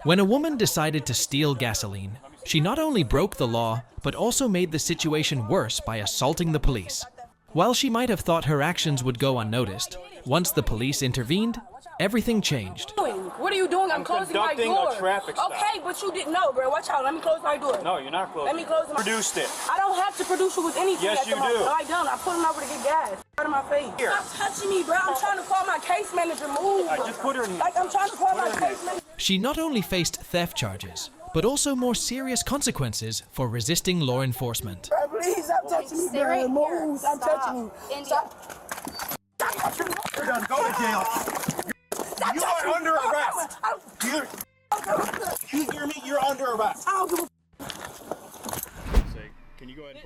When a woman decided to steal gasoline, she not only broke the law, but also made the situation worse by assaulting the police. While she might have thought her actions would go unnoticed, once the police intervened, everything changed. What are you doing? I'm closing my door. Conducting a traffic stop. Okay, but you didn't know, bro. Watch out. Let me close my door. No, you're not closing. Let me close my... Produced it. I don't have to produce you with anything. Yes, at the you moment. do. No, I don't. I put him over to get gas. Out of my face. Here. Stop touching me, bro. I'm trying to call my case manager. Move. I just put her in. Like, I'm trying to call my case manager. She not only faced theft charges, but also more serious consequences for resisting law enforcement. Bro, please, stop touching me, bro. Move. Stop touching me. Stop. You're done. Go to jail. You are under arrest. You hear me? You're under arrest.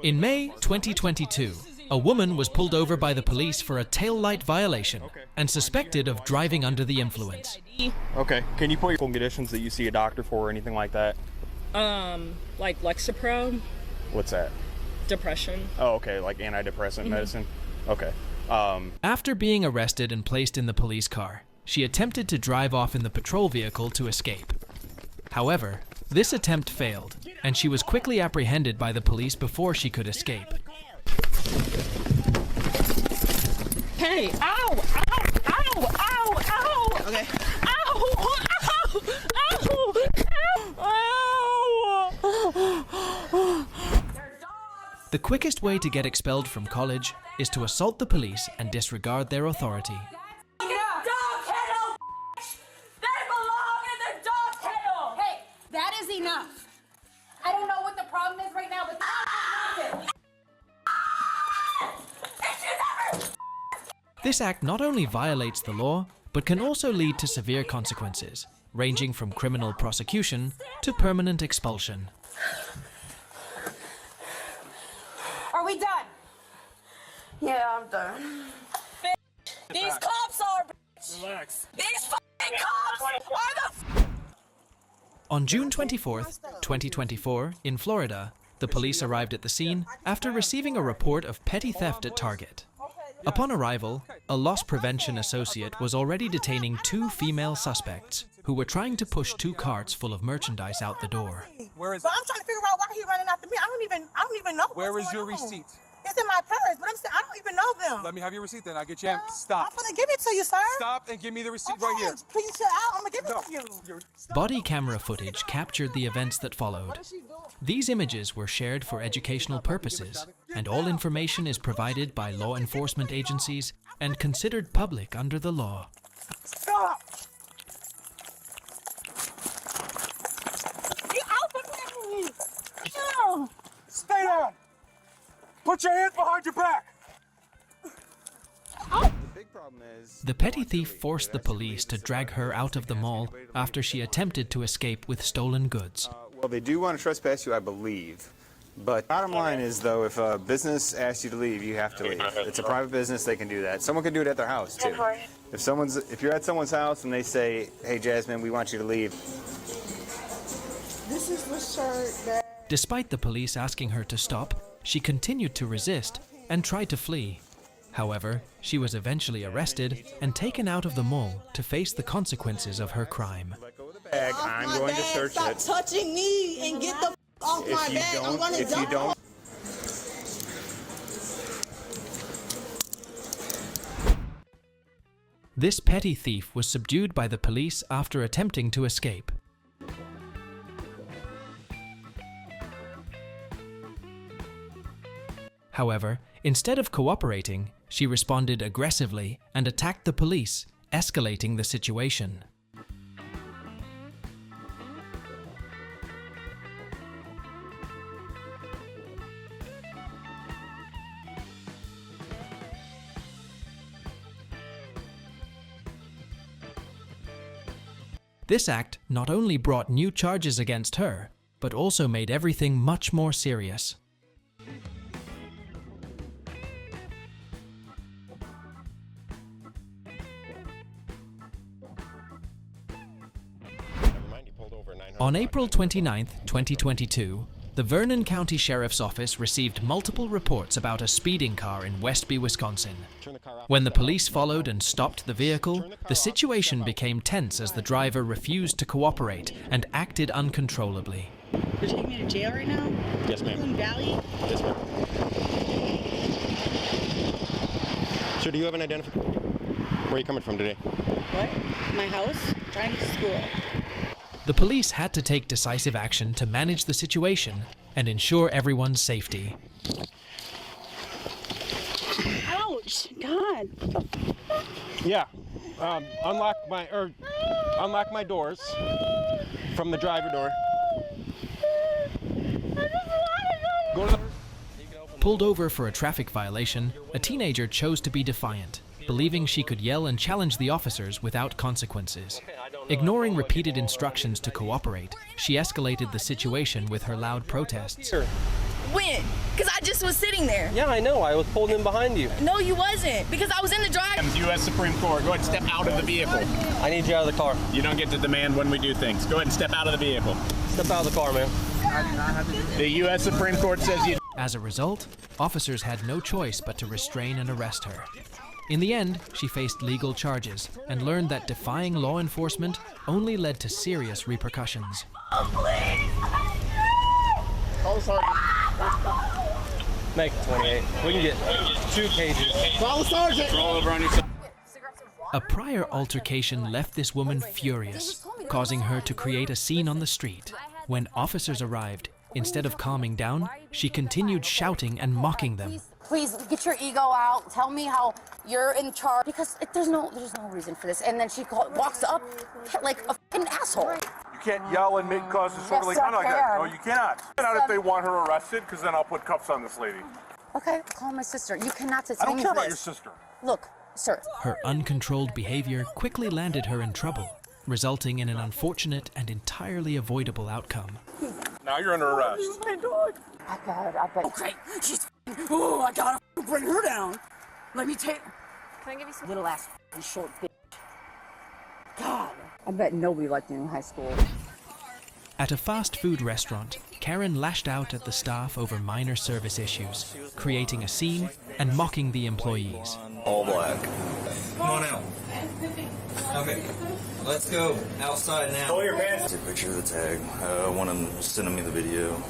In May 2022, a woman was pulled over by the police for a taillight violation and suspected of driving under the influence. Okay. Can you put your full conditions that you see a doctor for or anything like that? Like Lexapro, What's that? depression. Oh, okay. Like antidepressant medicine. Okay. After being arrested and placed in the police car, she attempted to drive off in the patrol vehicle to escape. However, this attempt failed, and she was quickly apprehended by the police before she could escape. Hey, ow, ow, ow, ow, ow. Okay. Ow, ow, ow, ow. The quickest way to get expelled from college is to assault the police and disregard their authority. That is enough. I don't know what the problem is right now, but This act not only violates the law, but can also lead to severe consequences, ranging from criminal prosecution to permanent expulsion. are we done? Yeah, I'm done. These cops are, Relax. these fucking cops are the On June 24th, 2024, in Florida, the police arrived at the scene after receiving a report of petty theft at Target. Upon arrival, a loss prevention associate was already detaining two female suspects who were trying to push two carts full of merchandise out the door. Where is But I'm trying to figure out why he's running after me. I don't even know. Where what's is your going on. receipt? It's in my purse, but I don't even know them. Let me have your receipt then. I'll get you in. I'm Stop. gonna give it to you, sir. Stop and give me the receipt Okay, right here. please chill out. I'm gonna give it No. to you. Body camera footage captured the events that followed. These images were shared for educational purposes, and all information is provided by law enforcement agencies and considered public under the law. Stop. Get out of me. No. Stay down. Put your hands behind your back. The petty thief forced the police to drag her out of the mall after she attempted to escape with stolen goods. Well, they do want to trespass you, I believe. But bottom line is, though, if a business asks you to leave, you have to leave. It's a private business, they can do that. Someone can do it at their house, too. If you're at someone's house and they say, hey, Jasmine, we want you to leave. This is the shirt that... Despite the police asking her to stop, she continued to resist and tried to flee. However, she was eventually arrested and taken out of the mall to face the consequences of her crime. Let go of the bag. I'm going to search Stop it. touching me and get the off my If you bag. I'm don't, gonna if you dump. don't, This petty thief was subdued by the police after attempting to escape. However, instead of cooperating, she responded aggressively and attacked the police, escalating the situation. This act not only brought new charges against her, but also made everything much more serious. On April 29, 2022, the Vernon County Sheriff's Office received multiple reports about a speeding car in Westby, Wisconsin. When the police followed and stopped the vehicle, the situation became tense as the driver refused to cooperate and acted uncontrollably. You're taking me to jail right now? Yes, ma'am. Moon Valley? Yes, ma'am. Sir, do you have an identification? Where are you coming from today? What? My house? Trying to get to school. The police had to take decisive action to manage the situation and ensure everyone's safety. Ouch! God. Yeah. Unlock my doors from the driver door. Go to the... Pulled over for a traffic violation, a teenager chose to be defiant, believing she could yell and challenge the officers without consequences. Ignoring repeated instructions to cooperate, she escalated the situation with her loud protests. When? Because I just was sitting there. Yeah, I know. I was pulling in behind you. No, you wasn't. Because I was in the drive. U.S. Supreme Court, go ahead and step out of the vehicle. I need you out of the car. You don't get to demand when we do things. Go ahead and step out of the vehicle. Step out of the car, man. The U.S. Supreme Court says you... As a result, officers had no choice but to restrain and arrest her. In the end, she faced legal charges and learned that defying law enforcement only led to serious repercussions. Make it 28. We can get 2 cages. Follow Sergeant! Roll over on yourself. A prior altercation left this woman furious, causing her to create a scene on the street. When officers arrived, instead of calming down, she continued shouting and mocking them. Please get your ego out. Tell me how you're in charge. Because there's no reason for this. And then she walks up like a fucking asshole. You can't yell and make cause disorderly conduct like that. No, you cannot. Not if they want her arrested, because then I'll put cuffs on this lady. Okay, call my sister. You cannot detain I don't me care for about your this. sister. Look, sir. Her uncontrolled behavior quickly landed her in trouble, resulting in an unfortunate and entirely avoidable outcome. Now you're under arrest. My dog. I bet. Okay, she's. Oh, I gotta bring her down. Let me take. Can I give you some little ass short bitch? God, I bet nobody liked you in high school. At a fast food restaurant, Karen lashed out at the staff over minor service issues, creating a scene and mocking the employees. All black. Come on out. Okay, let's go outside now. Pull your pants. Take a picture of the tag. One of them was sending me the video.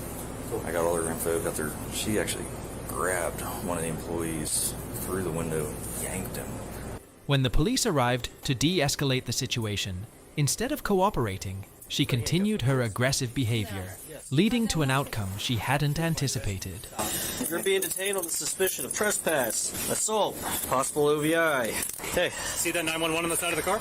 I got all her info. Got there. She actually grabbed one of the employees through the window and yanked him. When the police arrived to de-escalate the situation, instead of cooperating, she continued her aggressive behavior, leading to an outcome she hadn't anticipated. You're being detained on the suspicion of trespass, assault, possible OVI. Okay. See that 911 on the side of the car?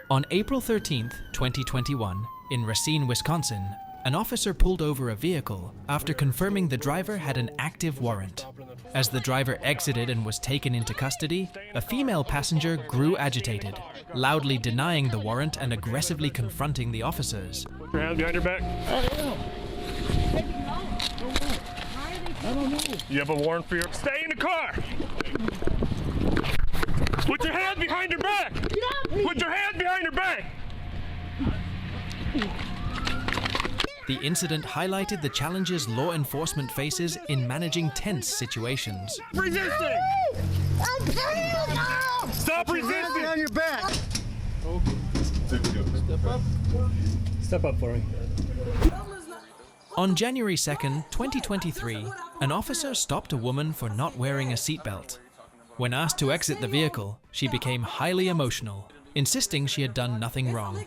On April 13th, 2021, in Racine, Wisconsin, an officer pulled over a vehicle after confirming the driver had an active warrant. As the driver exited and was taken into custody, a female passenger grew agitated, loudly denying the warrant and aggressively confronting the officers. Put your hands behind your back. I don't know. You have a warrant for your... Stay in the car! Put your hands behind your back! Put your hands behind your back! The incident highlighted the challenges law enforcement faces in managing tense situations. Resisting! Stop resisting! On your back! Step up. Step up for me. On January 2nd, 2023, an officer stopped a woman for not wearing a seatbelt. When asked to exit the vehicle, she became highly emotional, insisting she had done nothing wrong.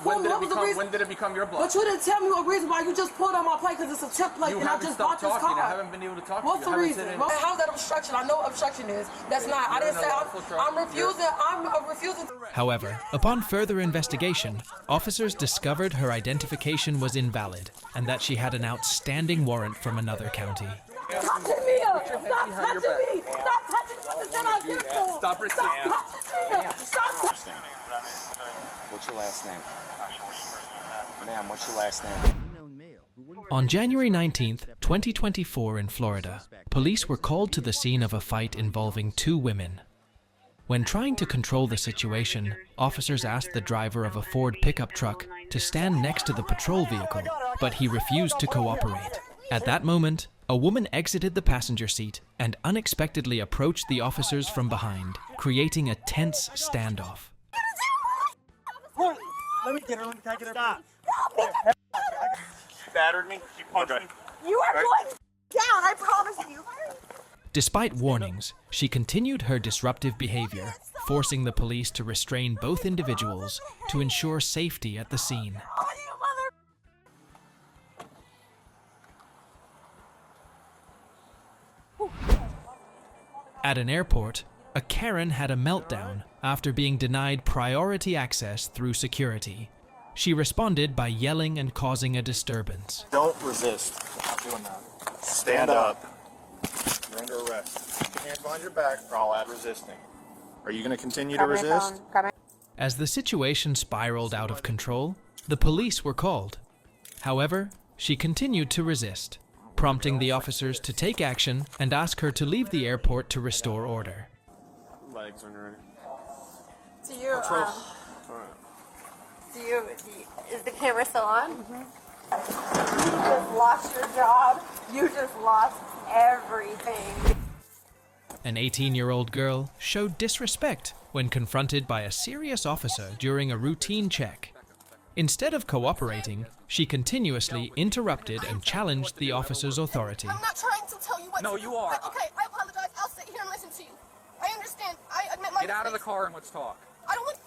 When did it become your block? But you didn't tell me a reason why you just pulled on my plate because it's a tip plate and I just bought this car. I haven't been able to talk What's to you. the reason? How's that obstruction? I know what obstruction is. That's not. I didn't say I'm refusing. I'm refusing. However, upon further investigation, officers discovered her identification was invalid and that she had an outstanding warrant from another county. Stop touching me! Stop touching me! Stop touching me! What the hell are you doing? Stop resisting. Stop touching me! What's your last name? Ma'am, what's your last name? On January 19th, 2024 in Florida, police were called to the scene of a fight involving two women. When trying to control the situation, officers asked the driver of a Ford pickup truck to stand next to the patrol vehicle, but he refused to cooperate. At that moment, a woman exited the passenger seat and unexpectedly approached the officers from behind, creating a tense standoff. Let me get her. Let me take it. Stop. She battered me. She punched me. You are going down, I promise you. Despite warnings, she continued her disruptive behavior, forcing the police to restrain both individuals to ensure safety at the scene. At an airport, a Karen had a meltdown after being denied priority access through security. She responded by yelling and causing a disturbance. Don't resist. Stop doing that. Stand up. You're under arrest. Hands behind your back or I'll add resisting. Are you going to continue to resist? As the situation spiraled out of control, the police were called. However, she continued to resist, prompting the officers to take action and ask her to leave the airport to restore order. Legs when you're ready. Is the camera still on? You just lost your job. You just lost everything. An 18-year-old girl showed disrespect when confronted by a serious officer during a routine check. Instead of cooperating, she continuously interrupted and challenged the officer's authority. I'm not trying to tell you what No, to do. you are. Okay, I apologize. I'll sit here and listen to you. I understand. I admit my Get out of the mistakes. car and let's talk. I don't want...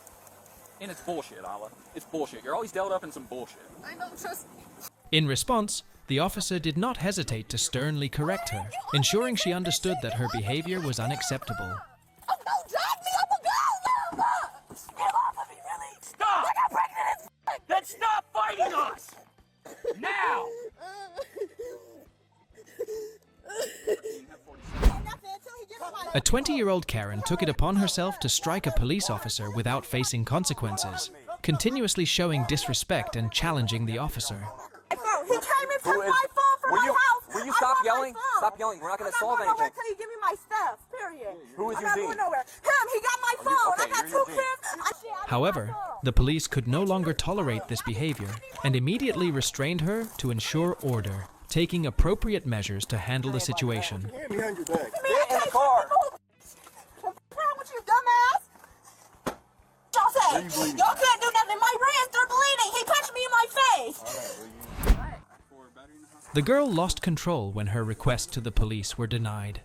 And it's bullshit, Ala. It's bullshit. You're always dealt up in some bullshit. I don't trust me. In response, the officer did not hesitate to sternly correct her, ensuring she understood that her behavior was unacceptable. Oh, don't drag me up a girl! Get off of me, really! Stop! I got pregnant as f***! Then stop fighting us! Now! A 20-year-old Karen took it upon herself to strike a police officer without facing consequences, continuously showing disrespect and challenging the officer. He came and took my phone from my house. Will you stop yelling? Stop yelling. We're not going to solve anything. Until you give me my stuff, period. Who is I'm your not dean? going nowhere. Him, he got my phone. Okay, I got you're 2 your dean. kids. However, the police could no longer tolerate this behavior and immediately restrained her to ensure order, taking appropriate measures to handle the situation. Hand behind your back. Get in the car! What's wrong with you, dumbass? Y'all say, y'all can't do nothing. My hands are bleeding. He punched me in my face. The girl lost control when her requests to the police were denied.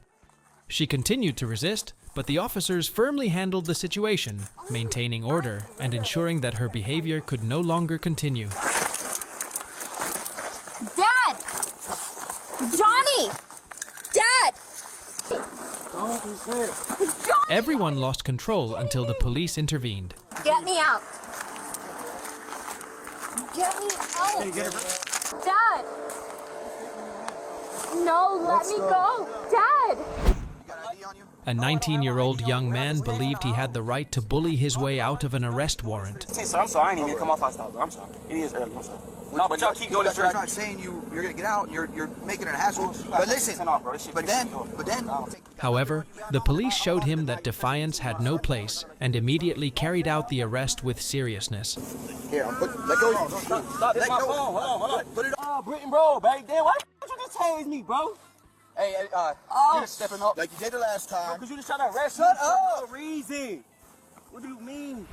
She continued to resist, but the officers firmly handled the situation, maintaining order and ensuring that her behavior could no longer continue. Dad! Johnny! Dad! Everyone lost control until the police intervened. Get me out! Get me out! Dad! No, let me go! Dad! A 19-year-old young man believed he had the right to bully his way out of an arrest warrant. I'm sorry, I didn't even come off hostile. I'm sorry. It is early. I'm sorry. No, but y'all keep doing this. I'm not saying you're gonna get out. You're making it a hassle. But listen. But then. However, the police showed him that defiance had no place and immediately carried out the arrest with seriousness. Here, let go. Stop, this is my phone. Hold on. Put it up. Oh, Britton, bro, baby. Damn, why the fuck you just tase me, bro? Hey, you're stepping up. Like you did the last time. Because you just trying to arrest me. Shut up. For no reason. What do you mean?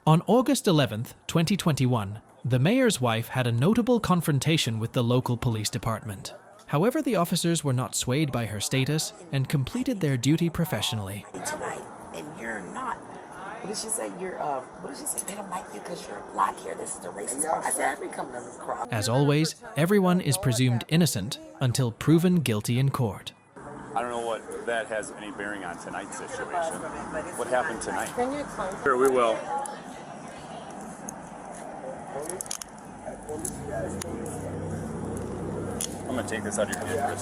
On August 11th, 2021, the mayor's wife had a notable confrontation with the local police department. However, the officers were not swayed by her status and completed their duty professionally. Tonight, and you're not. What did she say? What did she say? They don't like you because you're black here. This is the racist part. I said, I've been coming to this cross. As always, everyone is presumed innocent until proven guilty in court. I don't know what that has any bearing on tonight's situation. What happened tonight? Can you explain? Sure, we will. I'm going to take this out of your hand.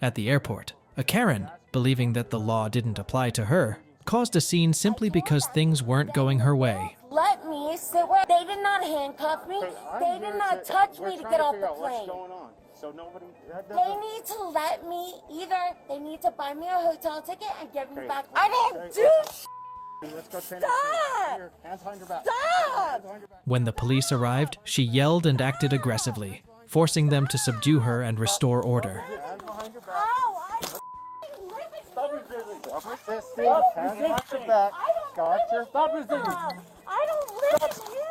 At the airport, a Karen, believing that the law didn't apply to her, caused a scene simply because things weren't going her way. Let me sit where they did not handcuff me. They did not touch me to get off the plane. so nobody. They need to let me, either they need to buy me a hotel ticket and give me back. I didn't do Let's go train. Stop! Here, hands behind your back. Stop! When the police arrived, she yelled and acted aggressively, forcing them to subdue her and restore order. Hands behind your back. Ow, Stop resisting. Stop resisting. Hands behind your back. Gotcha. Stop resisting. I don't live in here.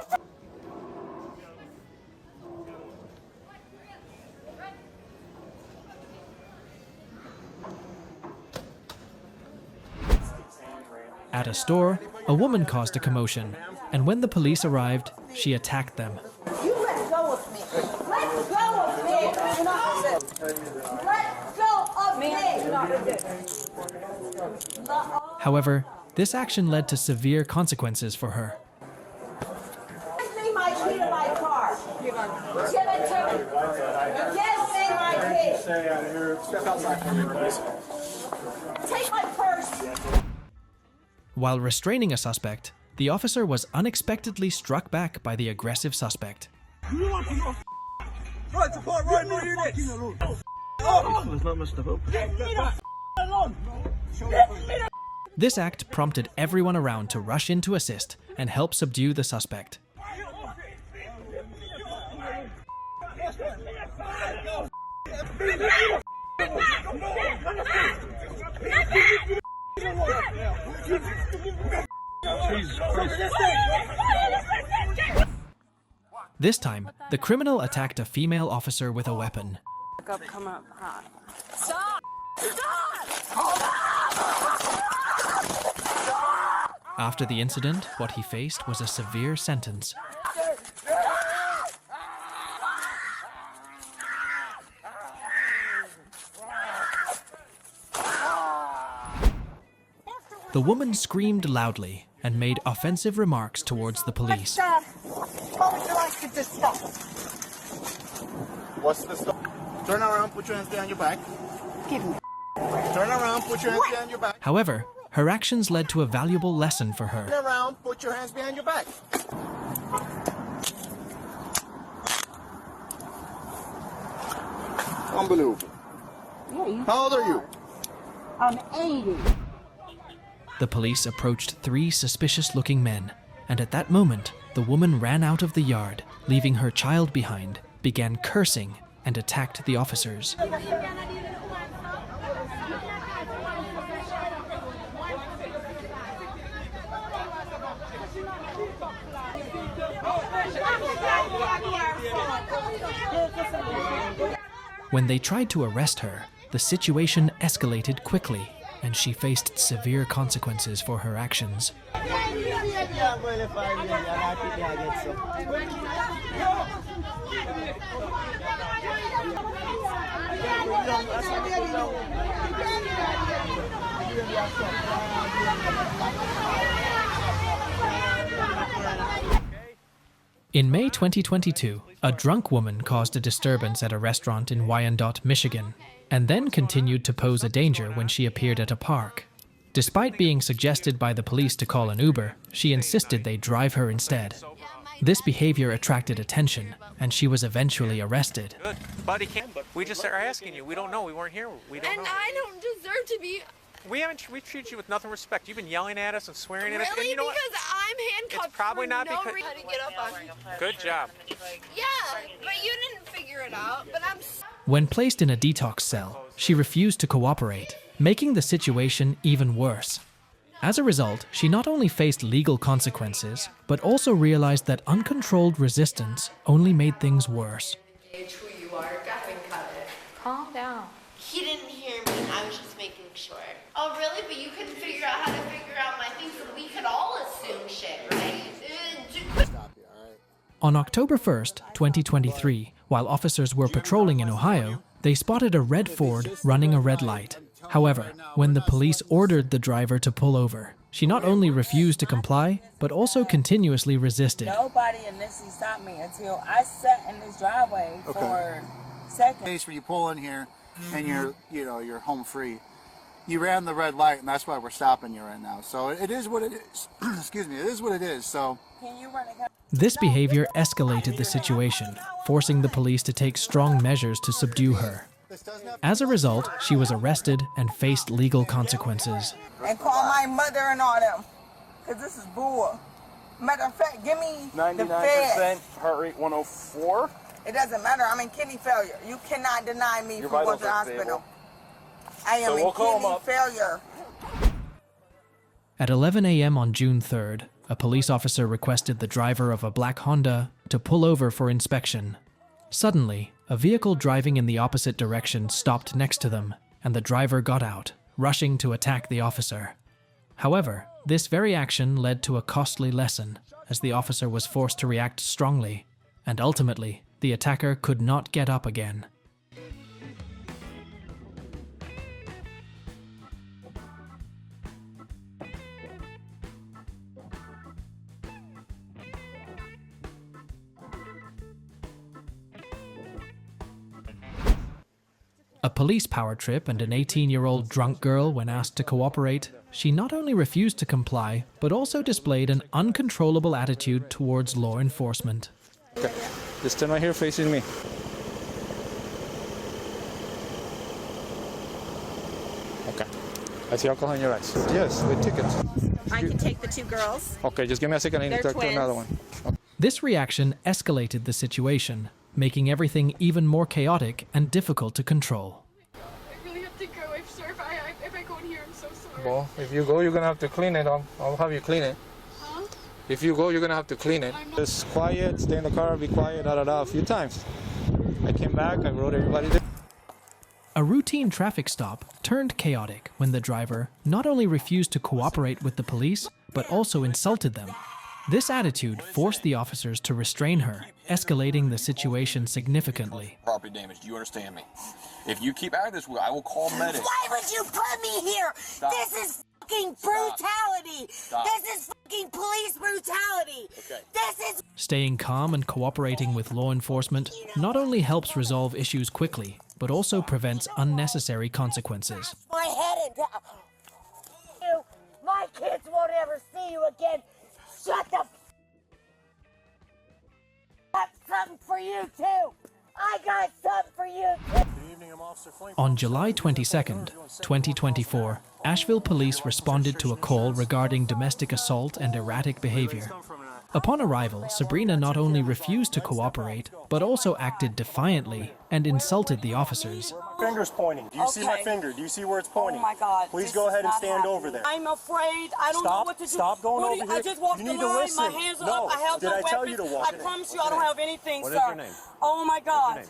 At a store, a woman caused a commotion, and when the police arrived, she attacked them. You let go of me. Let go of me. Let go of me. However, this action led to severe consequences for her. Give me my key to my car. Give it to me. Give me my key. Step outside. Take my purse. While restraining a suspect, the officer was unexpectedly struck back by the aggressive suspect. This act prompted everyone around to rush in to assist and help subdue the suspect. This time, the criminal attacked a female officer with a weapon. Come up hot. Stop! After the incident, what he faced was a severe sentence. The woman screamed loudly and made offensive remarks towards the police. Dad, what would you like to discuss? What's the stuff? Turn around, put your hands behind your back. Give me. Turn around, put your hands behind your back. However, her actions led to a valuable lesson for her. Turn around, put your hands behind your back. Unbelievable. Yeah, How old are you? I'm 80. The police approached 3 suspicious-looking men, and at that moment, the woman ran out of the yard, leaving her child behind, began cursing, and attacked the officers. When they tried to arrest her, the situation escalated quickly, and she faced severe consequences for her actions. In May 2022, a drunk woman caused a disturbance at a restaurant in Wyandotte, Michigan, and then continued to pose a danger when she appeared at a park. Despite being suggested by the police to call an Uber, she insisted they drive her instead. This behavior attracted attention, and she was eventually arrested. Good. Buddy, we just are asking you. We don't know. We weren't here. We don't know. And I don't deserve to be... We treated you with nothing respect. You've been yelling at us and swearing at us. Really? And you know because what? I'm handcuffed It's probably for not no because... reason to get up on. Good job. Yeah, but you didn't figure it out. But I'm... When placed in a detox cell, she refused to cooperate, making the situation even worse. As a result, she not only faced legal consequences, but also realized that uncontrolled resistance only made things worse. Who you are, guffing cut it. Calm down. He didn't hear me. I was just making sure. Oh, really? But you couldn't figure out how to figure out my things. We could all assume shit, right? On October 1st, 2023, while officers were patrolling in Ohio, they spotted a red Ford running a red light. However, when the police ordered the driver to pull over, she not only refused to comply, but also continuously resisted. Nobody initially stopped me until I sat in this driveway for seconds. Case where you pull in here and you're home free. You ran the red light, and that's why we're stopping you right now. So it is what it is. Excuse me, it is what it is. So can you run a This behavior escalated the situation, forcing the police to take strong measures to subdue her. As a result, she was arrested and faced legal consequences. And call my mother and all them, because this is bull. Matter of fact, give me the 99% heart rate 104. It doesn't matter. I'm in kidney failure. You cannot deny me from going to the hospital. I am in kidney failure. At 11 a.m. on June 3rd, a police officer requested the driver of a black Honda to pull over for inspection. Suddenly, a vehicle driving in the opposite direction stopped next to them, and the driver got out, rushing to attack the officer. However, this very action led to a costly lesson, as the officer was forced to react strongly, and ultimately, the attacker could not get up again. A police power trip and an 18-year-old drunk girl when asked to cooperate, she not only refused to comply, but also displayed an uncontrollable attitude towards law enforcement. Okay, just stand right here facing me. Okay. I see alcohol in your eyes. Yes, with tickets. I can take the two girls. Okay, just give me a second. I need to talk to another one. Okay. This reaction escalated the situation, making everything even more chaotic and difficult to control. I really have to go. If I go in here, I'm so sorry. Well, if you go, you're going to have to clean it. I'll have you clean it. Huh? If you go, you're going to have to clean it. Just quiet, stay in the car, be quiet, a few times. I came back, I wrote everybody there. A routine traffic stop turned chaotic when the driver not only refused to cooperate with the police, but also insulted them. This attitude forced the officers to restrain her, escalating the situation significantly. Property damage, do you understand me? If you keep acting this way, I will call medics. Why would you put me here? Stop. This is fucking brutality. Stop. This is fucking police brutality. Okay. This is... Staying calm and cooperating with law enforcement not only helps resolve issues quickly, but also prevents unnecessary consequences. My head and down. My kids won't ever see you again. Shut the got something for you too. I got something for you too. On July 22nd, 2024, Asheville police responded to a call regarding domestic assault and erratic behavior. Upon arrival, Sabrina not only refused to cooperate, but also acted defiantly and insulted the officers. Finger's pointing. Do you see my finger? Do you see where it's pointing? Oh my God. Please go ahead and stand over there. I'm afraid. I don't know what to do. Stop going over here. I just walked you the need line. to listen. My hands are no. up. I have Did no I tell weapons. you to walk? I promise you I don't have anything, what sir. What is your name? Oh my God.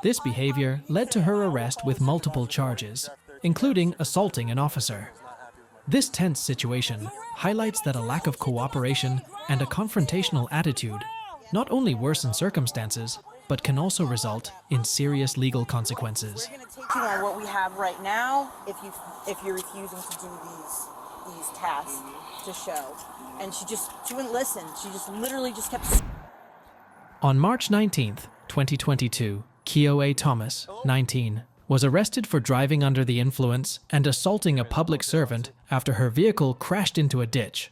This behavior led to her arrest with multiple charges, including assaulting an officer. This tense situation highlights that a lack of cooperation and a confrontational attitude not only worsen circumstances, but can also result in serious legal consequences. We're going to take you on what we have right now if you're refusing to do these tasks to show. And she wouldn't listen. She just literally just kept... On March 19th, 2022, Kioe Thomas, 19, was arrested for driving under the influence and assaulting a public servant after her vehicle crashed into a ditch.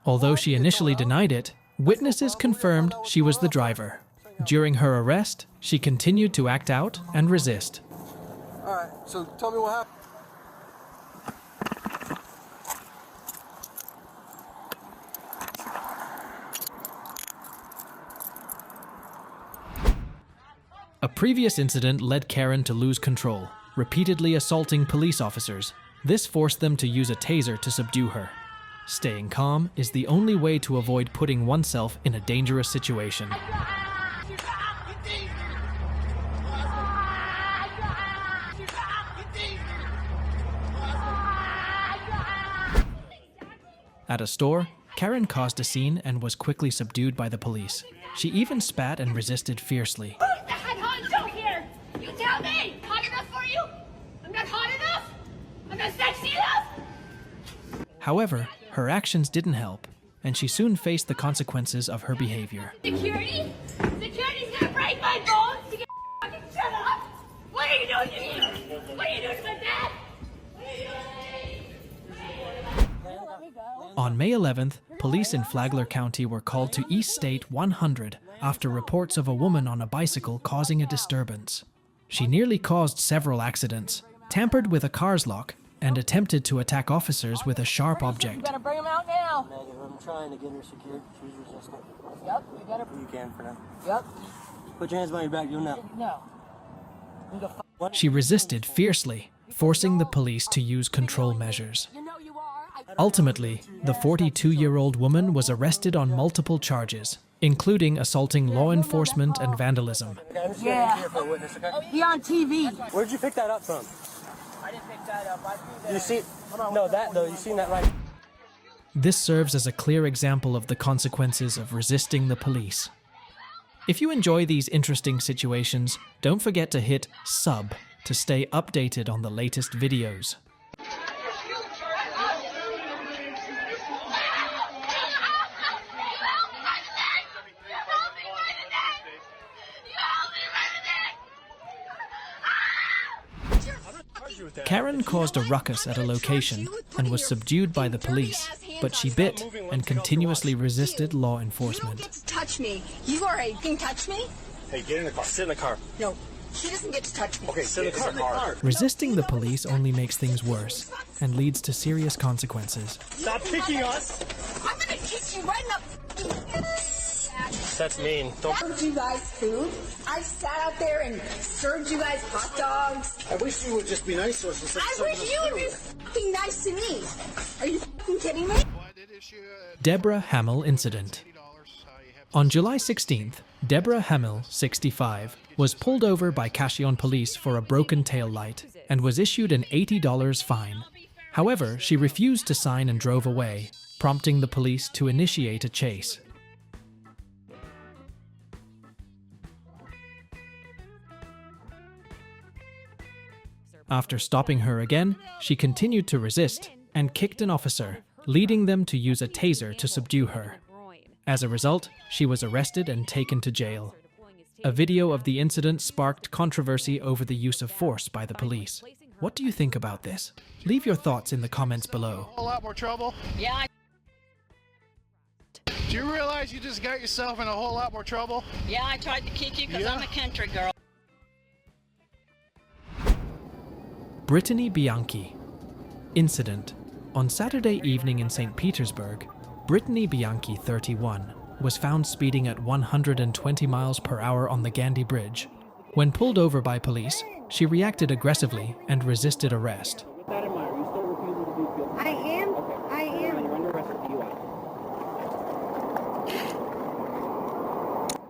Although she initially denied it, witnesses confirmed she was the driver. During her arrest, she continued to act out and resist. All right, so tell me what happened. A previous incident led Karen to lose control, repeatedly assaulting police officers. This forced them to use a taser to subdue her. Staying calm is the only way to avoid putting oneself in a dangerous situation. At a store, Karen caused a scene and was quickly subdued by the police. She even spat and resisted fiercely. Who's the head honcho here? You tell me! Hot enough for you? I'm not hot enough? I'm not sexy enough? However, her actions didn't help, and she soon faced the consequences of her behavior. Security? Security's gonna break my bones to get fucking shut up? What are you doing? What are you doing to my dad? What are you doing? On May 11th, police in Flagler County were called to East State 100 after reports of a woman on a bicycle causing a disturbance. She nearly caused several accidents, tampered with a car's lock, and attempted to attack officers with a sharp You object. gotta bring him out now. Megan, I'm trying to get her secured. She's resistant. Yep, you gotta. You can for now. Yep. Put your hands behind your back. Do it now. No. You go She resisted fiercely, forcing the police to use control measures. Ultimately, the 42-year-old woman was arrested on multiple charges, including assaulting law enforcement and vandalism. Yeah. He on TV. Where'd you pick that up from? I didn't pick that up. You see? No, that though. You seen that right? This serves as a clear example of the consequences of resisting the police. If you enjoy these interesting situations, don't forget to hit sub to stay updated on the latest videos. Karen caused a ruckus at a location and was subdued by the police, but she bit and continuously resisted law enforcement. Touch me. You are a can touch me? Hey, get in the car. Sit in the car. No, she doesn't get to touch me. Okay, sit in the car. Resisting the police only makes things worse and leads to serious consequences. Stop kicking us. I'm gonna kick you right in the. That's mean. Don't. Served you guys food. I sat out there and served you guys hot dogs. I wish you would just be nice to us and say I wish you would be fucking nice to me. Are you fucking kidding me? Deborah Hamill incident. On July 16th, Deborah Hamill, 65, was pulled over by Cashion police for a broken tail light and was issued an $80 fine. However, she refused to sign and drove away, prompting the police to initiate a chase. After stopping her again, she continued to resist and kicked an officer, leading them to use a taser to subdue her. As a result, she was arrested and taken to jail. A video of the incident sparked controversy over the use of force by the police. What do you think about this? Leave your thoughts in the comments below. A lot more trouble. Yeah. Do you realize you just got yourself in a whole lot more trouble? Yeah, I tried to kick you because I'm a country girl. Brittany Bianchi. Incident. On Saturday evening in St. Petersburg, Brittany Bianchi, 31, was found speeding at 120 miles per hour on the Gandhi Bridge. When pulled over by police, she reacted aggressively and resisted arrest. I am.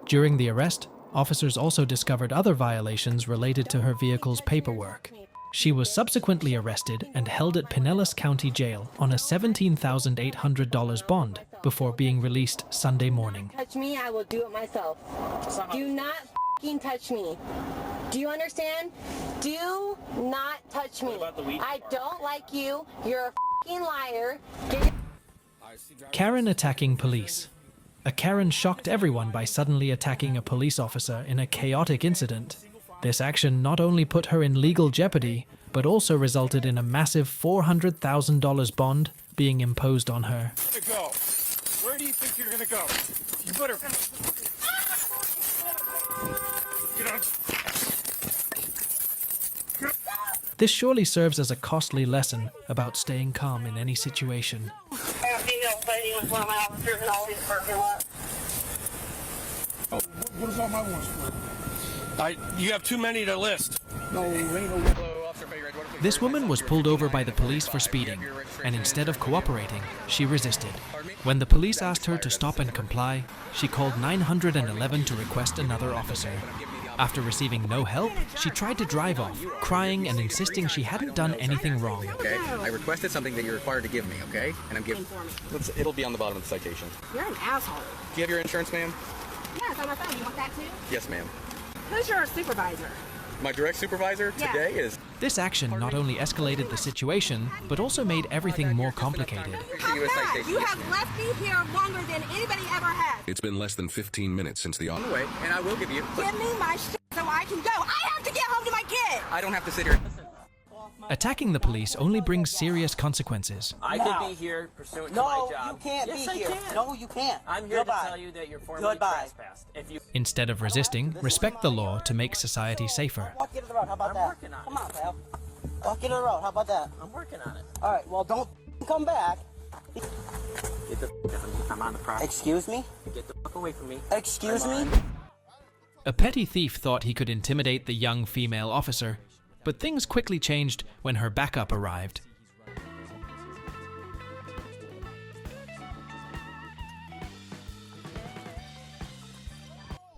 During the arrest, officers also discovered other violations related to her vehicle's paperwork. She was subsequently arrested and held at Pinellas County Jail on a $17,800 bond before being released Sunday morning. Touch me, I will do it myself. Do not f***ing touch me. Do you understand? Do not touch me. I don't like you. You're a f***ing liar. Karen attacking police. A Karen shocked everyone by suddenly attacking a police officer in a chaotic incident. This action not only put her in legal jeopardy, but also resulted in a massive $400,000 bond being imposed on her. Go. Where do you think you're gonna go? You better. Get on. This surely serves as a costly lesson about staying calm in any situation. What is all my ones for? You have too many to list. No, This woman was pulled over by the police for speeding, and instead of cooperating, she resisted. When the police asked her to stop and comply, she called 911 to request another officer. After receiving no help, she tried to drive off, crying and insisting she hadn't done anything wrong. Okay, I requested something that you're required to give me, okay? And I'm giving. It'll be on the bottom of the citation. You're an asshole. Do you have your insurance, ma'am? Yeah, it's on my phone. You want that too? Yes, ma'am. Who's your supervisor? My direct supervisor today is... This action not only escalated the situation, but also made everything more complicated. You have left me here longer than anybody ever has. It's been less than 15 minutes since the... On the way, and I will give you... Give me my shit so I can go. I have to get home to my kid. I don't have to sit here. Attacking the police only brings serious consequences. I could be here pursuant to my job. No, you can't be here. No, you can't. I'm here to tell you that you're formally trespassed. Instead of resisting, respect the law to make society safer. Walk into the road. How about that? Come on, pal. Walk into the road. How about that? I'm working on it. All right. Well, don't come back. Get the I'm on the property. Excuse me? Get the fuck away from me. Excuse me? A petty thief thought he could intimidate the young female officer, but things quickly changed when her backup arrived.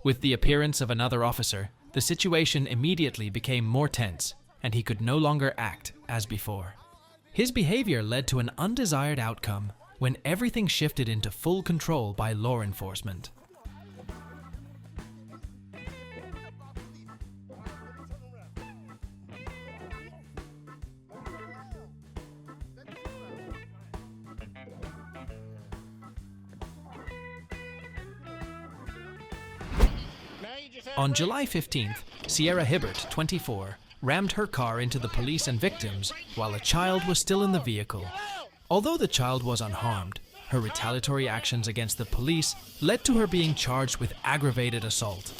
With the appearance of another officer, the situation immediately became more tense, and he could no longer act as before. His behavior led to an undesired outcome when everything shifted into full control by law enforcement. On July 15th, Sierra Hibbert, 24, rammed her car into the police and victims while a child was still in the vehicle. Although the child was unharmed, her retaliatory actions against the police led to her being charged with aggravated assault.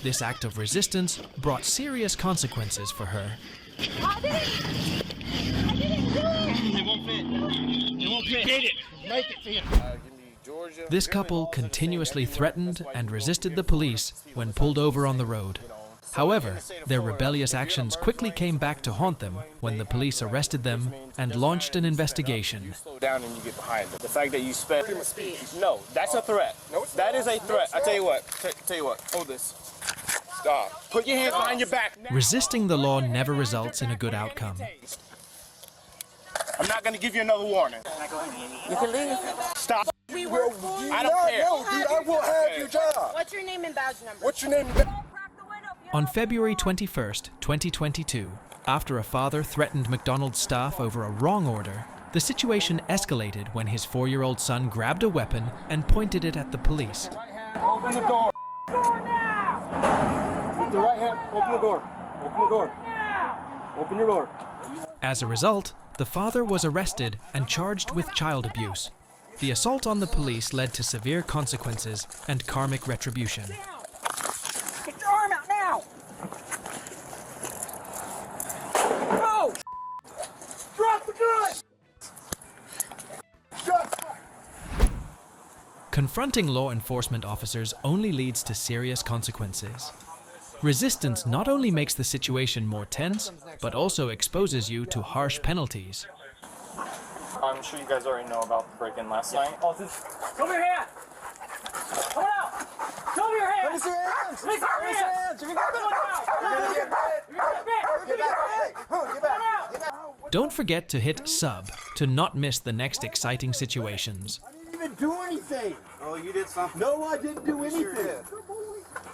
This act of resistance brought serious consequences for her. This couple continuously threatened and resisted the police when pulled over on the road. However, their rebellious actions quickly came back to haunt them when the police arrested them and launched an investigation. Slow down and you get behind them. The fact that you sped... No, that's a threat. That is a threat. I tell you what. Tell you what. Hold this. Stop. Put your hands behind your back. Resisting the law never results in a good outcome. I'm not going to give you another warning. You can leave. Stop. I don't care. No, dude, I will have your job. What's your name and badge number? What's your name and badge? On February 21st, 2022, after a father threatened McDonald's staff over a wrong order, the situation escalated when his 4-year-old son grabbed a weapon and pointed it at the police. Open the door. Door now. With the right hand, open the door. Open the door. Open your door. As a result, the father was arrested and charged with child abuse. The assault on the police led to severe consequences and karmic retribution. Get your arm out now! Go! Drop the gun! Confronting law enforcement officers only leads to serious consequences. Resistance not only makes the situation more tense, but also exposes you to harsh penalties. I'm sure you guys already know about the break-in last night. Show me your hand! Come out! Show me your hand! Let me see your hands! Let me see your hands! You're gonna get bit! Don't forget to hit sub to not miss the next exciting situations. I didn't even do anything! Oh, you did something? No, I didn't do anything! Good boy!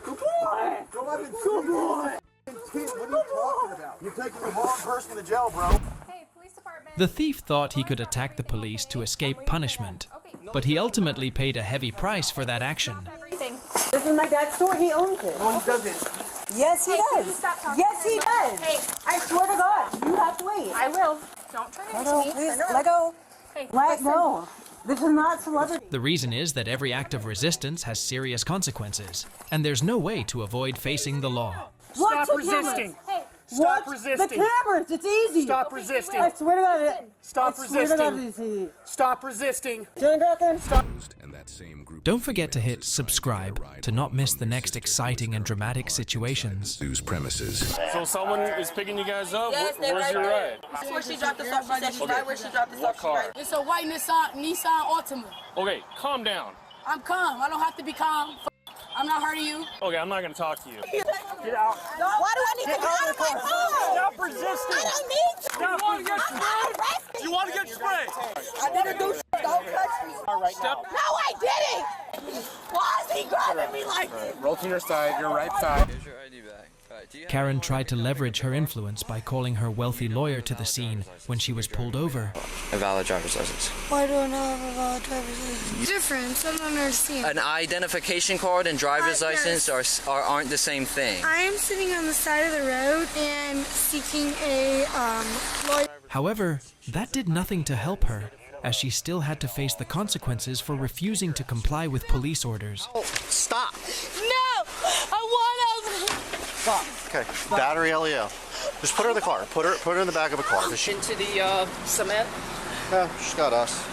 Good boy! What are you talking about? You're taking the wrong person to jail, bro. The thief thought he could attack the police to escape punishment, but he ultimately paid a heavy price for that action. This is my dad's store. He owns it. No, he doesn't. Yes, he does. Yes, he does. Hey, I swear to God, you have to wait. I will. Don't turn Let into go, me. please. Let go. Hey, Let go. This is not celebrity. The reason is that every act of resistance has serious consequences, and there's no way to avoid facing the law. Stop resisting! Hey, Stop watch resisting! the cameras. It's easy. Stop resisting! I swear to God. Stop I swear to God, it's resisting! easy. Stop resisting! Turn it out there. Stop! Don't forget to hit subscribe to not miss the next exciting and dramatic situations. Premises. So someone is picking you guys up? Yes, they're Where's right your there. ride? That's where she dropped us off. She said she's right where she dropped us What off. car? It's a white Nissan Altima. Okay, calm down. I'm calm. I don't have to be calm. I'm not hurting you. Okay, I'm not going to talk to you. Get out. Why do I need to get out of my car? Stop resisting. I don't need to. Stop resisting. You want to get sprayed? I didn't do shit. Don't touch me. All right, now. No, I didn't. Why is he grabbing me like this? Roll to your side, your right side. Here's your ID back. Do you have Karen tried to leverage her influence by calling her wealthy lawyer to the scene when she was pulled over. A valid driver's license. Why do I not have a valid driver's license? Difference, I don't understand. An identification card and driver's license aren't the same thing. I am sitting on the side of the road and seeking a lawyer. However, that did nothing to help her, as she still had to face the consequences for refusing to comply with police orders. Oh, stop! No! I want to... Stop. Okay, battery LEO. Just put her in the car. Put her in the back of a car. Into the cement? Yeah, she's got us.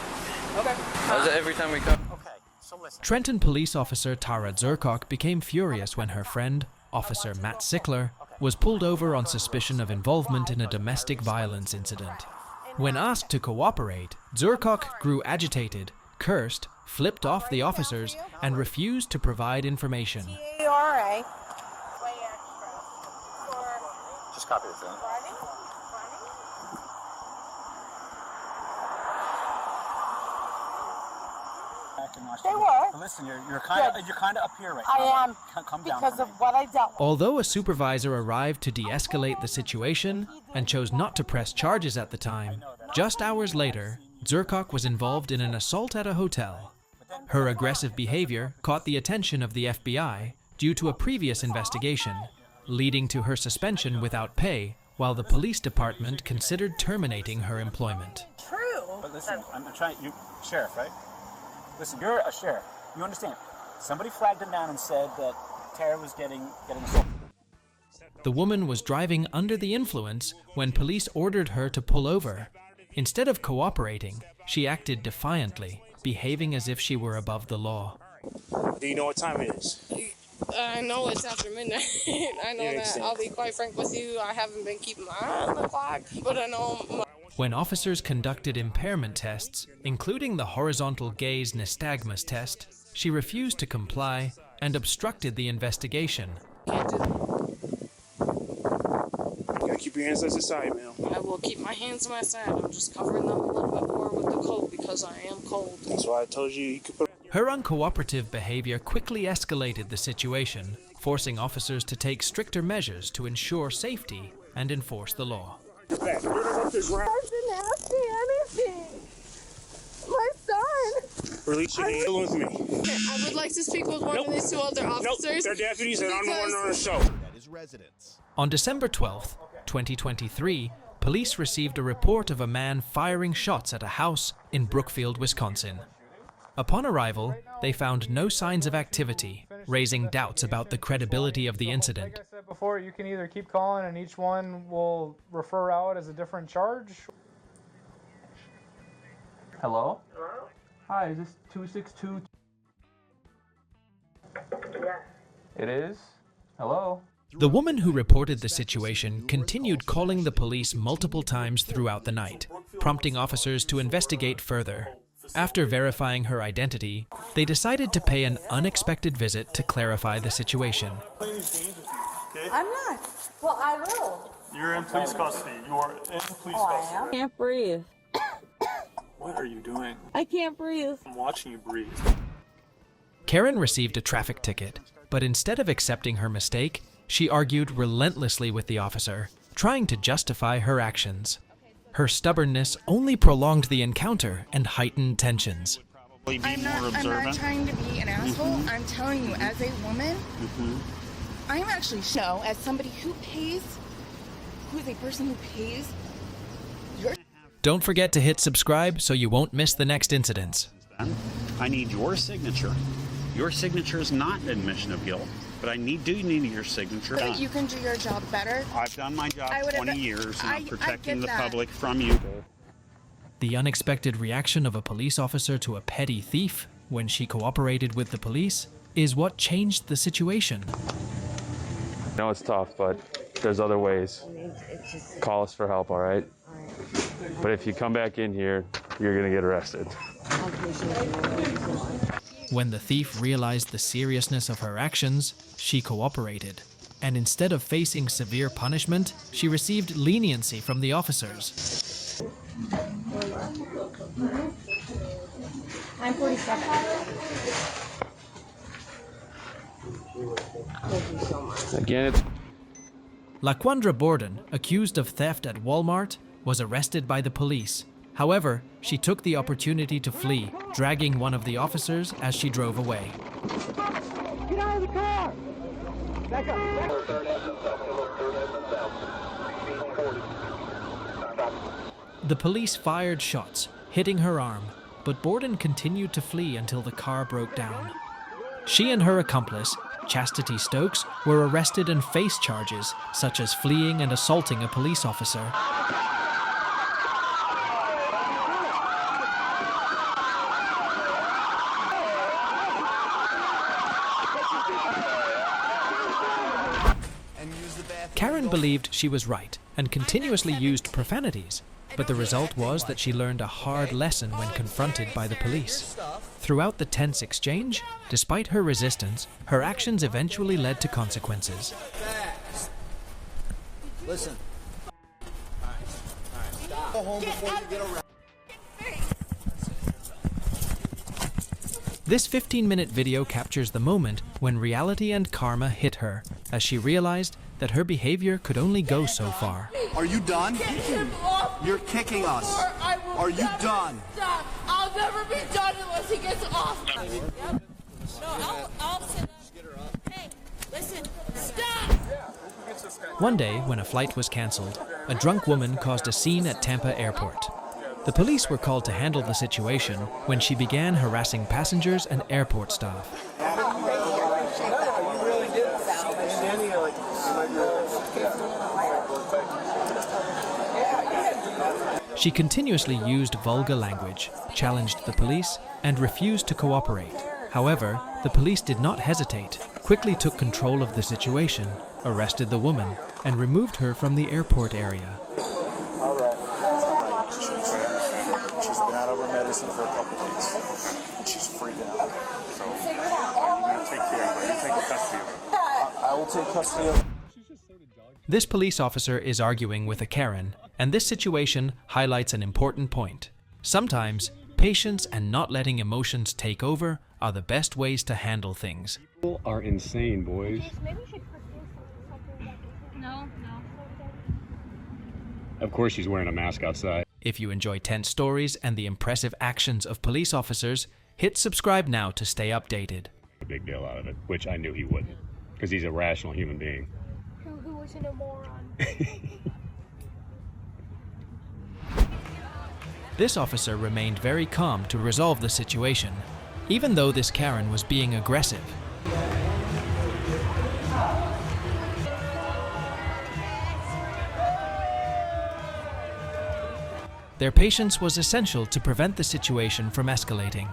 Okay. How's it every time we come? Okay, so listen. Trenton police officer Tara Zurkock became furious when her friend, Officer Matt Sickler, was pulled over on suspicion of involvement in a domestic violence incident. When asked to cooperate, Zurkock grew agitated, cursed, flipped off the officers, and refused to provide information. TARA. Just copy the phone. They were. But listen, you're kind of up here right now. I am. Come down because of what I dealt with. Although a supervisor arrived to de-escalate the situation and chose not to press charges at the time, just hours later, Zurkock was involved in an assault at a hotel. Her aggressive behavior caught the attention of the FBI due to a previous investigation, leading to her suspension without pay, while the police department considered terminating her employment. True. But listen, I'm trying. You sheriff, right? Listen, you're a sheriff. You understand? Somebody flagged him down and said that Tara was getting assaulted. The woman was driving under the influence when police ordered her to pull over. Instead of cooperating, she acted defiantly, behaving as if she were above the law. Do you know what time it is? I know it's after midnight. I know that. I'll be quite frank with you. I haven't been keeping my eye on the clock, but I know... When officers conducted impairment tests, including the horizontal gaze nystagmus test, she refused to comply and obstructed the investigation. You gotta keep your hands to the side, ma'am. I will keep my hands to my side. I'm just covering them a little bit more with the coat because I am cold. That's why I told you could put... Her uncooperative behavior quickly escalated the situation, forcing officers to take stricter measures to ensure safety and enforce the law. Back. You're up the ground. I didn't ask me anything. My son. Release your hand with me. I would like to speak with one of these two other officers. Nope, they're deputies and I'm the one on the show. That is residents. On December 12th, 2023, police received a report of a man firing shots at a house in Brookfield, Wisconsin. Upon arrival, they found no signs of activity, raising doubts about the credibility of the incident. Like I said before, you can either keep calling and each one will refer out as a different charge. Hello? Hello? Hi, is this 262? Yes. It is? Hello? The woman who reported the situation continued calling the police multiple times throughout the night, prompting officers to investigate further. After verifying her identity, they decided to pay an unexpected visit to clarify the situation. I'm not. Well, I will. You're in police custody. You are in police custody. I Can't breathe. What are you doing? I can't breathe. I'm watching you breathe. Karen received a traffic ticket, but instead of accepting her mistake, she argued relentlessly with the officer, trying to justify her actions. Her stubbornness only prolonged the encounter and heightened tensions. I'm not trying to be an asshole. I'm telling you, as a woman, I'm actually as somebody who pays, who's a person who pays. Don't forget to hit subscribe so you won't miss the next incidents. I need your signature. Your signature is not an admission of guilt, but I do need your signature. But you can do your job better. I've done my job 20 years, and I'm protecting the public from you. The unexpected reaction of a police officer to a petty thief when she cooperated with the police is what changed the situation. I know it's tough, but there's other ways. Call us for help, all right? But if you come back in here, you're gonna get arrested. When the thief realized the seriousness of her actions, she cooperated. And instead of facing severe punishment, she received leniency from the officers. I'm 47. Again, it's LaQuandra Borden, accused of theft at Walmart, was arrested by the police. However, she took the opportunity to flee, dragging one of the officers as she drove away. Get out of the car! Back up! The police fired shots, hitting her arm, but Borden continued to flee until the car broke down. She and her accomplice, Chastity Stokes, were arrested and faced charges such as fleeing and assaulting a police officer. Karen believed she was right and continuously used profanities, but the result was that she learned a hard lesson when confronted by the police. Throughout the tense exchange, despite her resistance, her actions eventually led to consequences. Listen. Go home before you get around. This 15-minute video captures the moment when reality and karma hit her, as she realized that her behavior could only go so far. Are you done? You're kicking us. Are you done? Stop! I'll never be done unless he gets off. No, I'll sit up. Hey, listen, stop! One day, when a flight was cancelled, a drunk woman caused a scene at Tampa Airport. The police were called to handle the situation when she began harassing passengers and airport staff. She continuously used vulgar language, challenged the police, and refused to cooperate. However, the police did not hesitate, quickly took control of the situation, arrested the woman, and removed her from the airport area. She's been out of her medicine for a couple of days. And she's freaking out. So, I'm going to take care of her. You take custody of her. I will take custody of her. This police officer is arguing with a Karen, and this situation highlights an important point. Sometimes, patience and not letting emotions take over are the best ways to handle things. People are insane, boys. No. Of course she's wearing a mask outside. If you enjoy tense stories and the impressive actions of police officers, hit subscribe now to stay updated. A big deal out of it, which I knew he wouldn't, because he's a rational human being. Who isn't a moron? This officer remained very calm to resolve the situation, even though this Karen was being aggressive. Their patience was essential to prevent the situation from escalating.